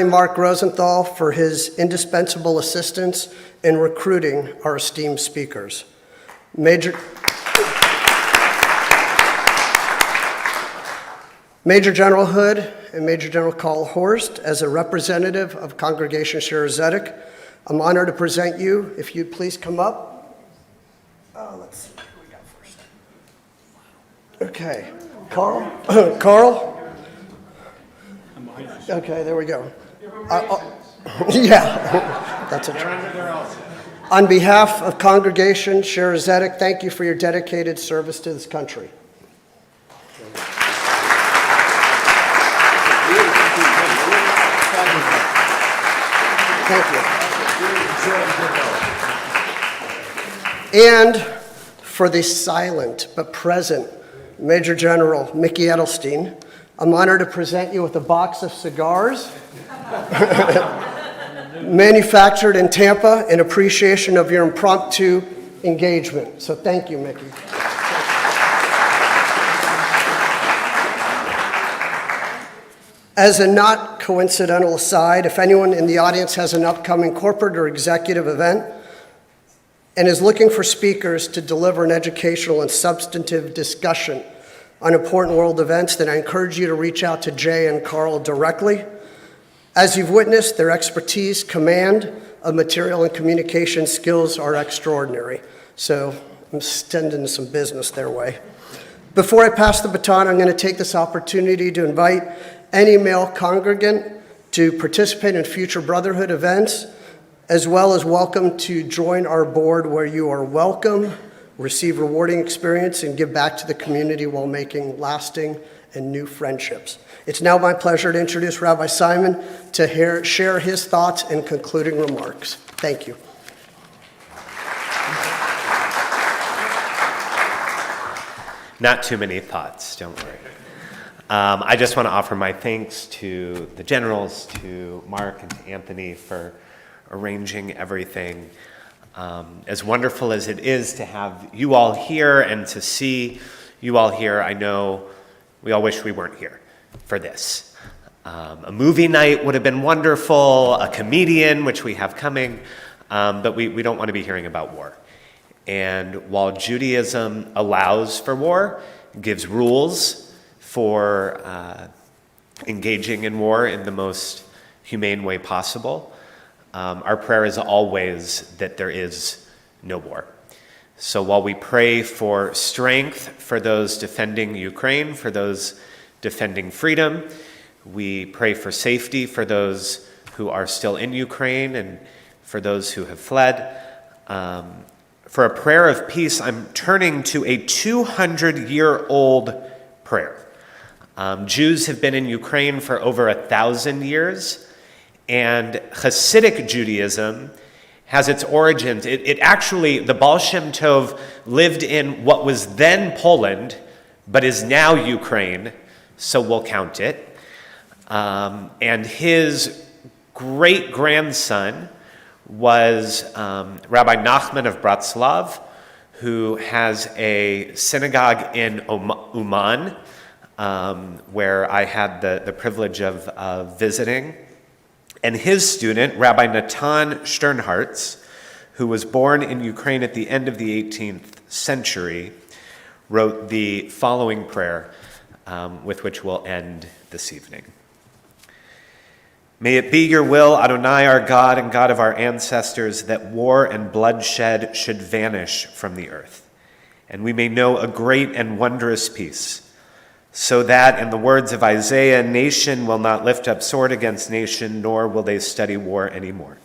Mark Rosenthal for his indispensable assistance in recruiting our esteemed speakers. Major General Hood and Major General Carl Horst, as a representative of Congregation Schaarai Zedek, I'm honored to present you. If you'd please come up. Let's see what we got first. Okay, Carl? Carl? Okay, there we go. Yeah, that's a try. On behalf of Congregation Schaarai Zedek, thank you for your dedicated service to this country. Thank you. And for the silent but present Major General Mickey Edelstein, I'm honored to present you with a box of cigars manufactured in Tampa in appreciation of your impromptu engagement. So thank you, Mickey. As a not coincidental aside, if anyone in the audience has an upcoming corporate or executive event and is looking for speakers to deliver an educational and substantive discussion on important world events, then I encourage you to reach out to Jay and Carl directly. As you've witnessed, their expertise, command of material and communication skills are extraordinary. So I'm sending some business their way. Before I pass the baton, I'm going to take this opportunity to invite any male congregant to participate in future Brotherhood events, as well as welcome to join our board where you are welcome, receive rewarding experience, and give back to the community while making lasting and new friendships. It's now my pleasure to introduce Rabbi Simon to share his thoughts and concluding remarks. Thank you. Not too many thoughts, don't worry. I just want to offer my thanks to the generals, to Mark and to Anthony for arranging everything. As wonderful as it is to have you all here and to see you all here, I know we all wish we weren't here for this. A movie night would have been wonderful, a comedian, which we have coming, but we don't want to be hearing about war. And while Judaism allows for war, gives rules for engaging in war in the most humane way possible, our prayer is always that there is no war. So while we pray for strength for those defending Ukraine, for those defending freedom, we pray for safety for those who are still in Ukraine and for those who have fled. For a prayer of peace, I'm turning to a 200-year-old prayer. Jews have been in Ukraine for over 1,000 years, and Hasidic Judaism has its origins. It actually, the Baal Shem Tov lived in what was then Poland, but is now Ukraine, so we'll count it. And his great-grandson was Rabbi Nachman of Bratslav, who has a synagogue in Uman, where I had the privilege of visiting. And his student, Rabbi Natan Sternhartz, who was born in Ukraine at the end of the 18th century, wrote the following prayer, with which we'll end this evening. May it be your will, Adonai, our God and God of our ancestors, that war and bloodshed should vanish from the earth, and we may know a great and wondrous peace, so that, in the words of Isaiah, nation will not lift up sword against nation, nor will they study war anymore.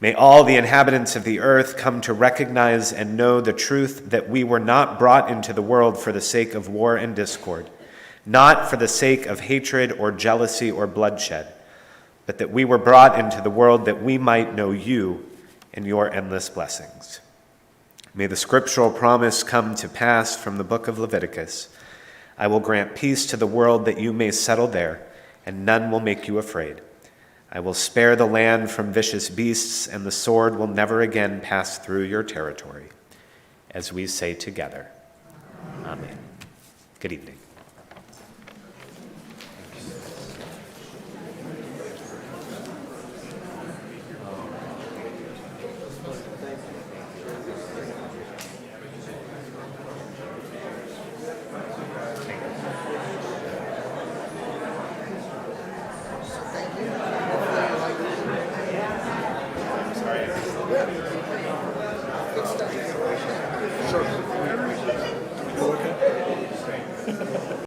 May all the inhabitants of the earth come to recognize and know the truth that we were not brought into the world for the sake of war and discord, not for the sake of hatred or jealousy or bloodshed, but that we were brought into the world that we might know you and your endless blessings. May the scriptural promise come to pass from the book of Leviticus. I will grant peace to the world that you may settle there, and none will make you afraid. I will spare the land from vicious beasts, and the sword will never again pass through your territory. As we say together, Amen. Good evening.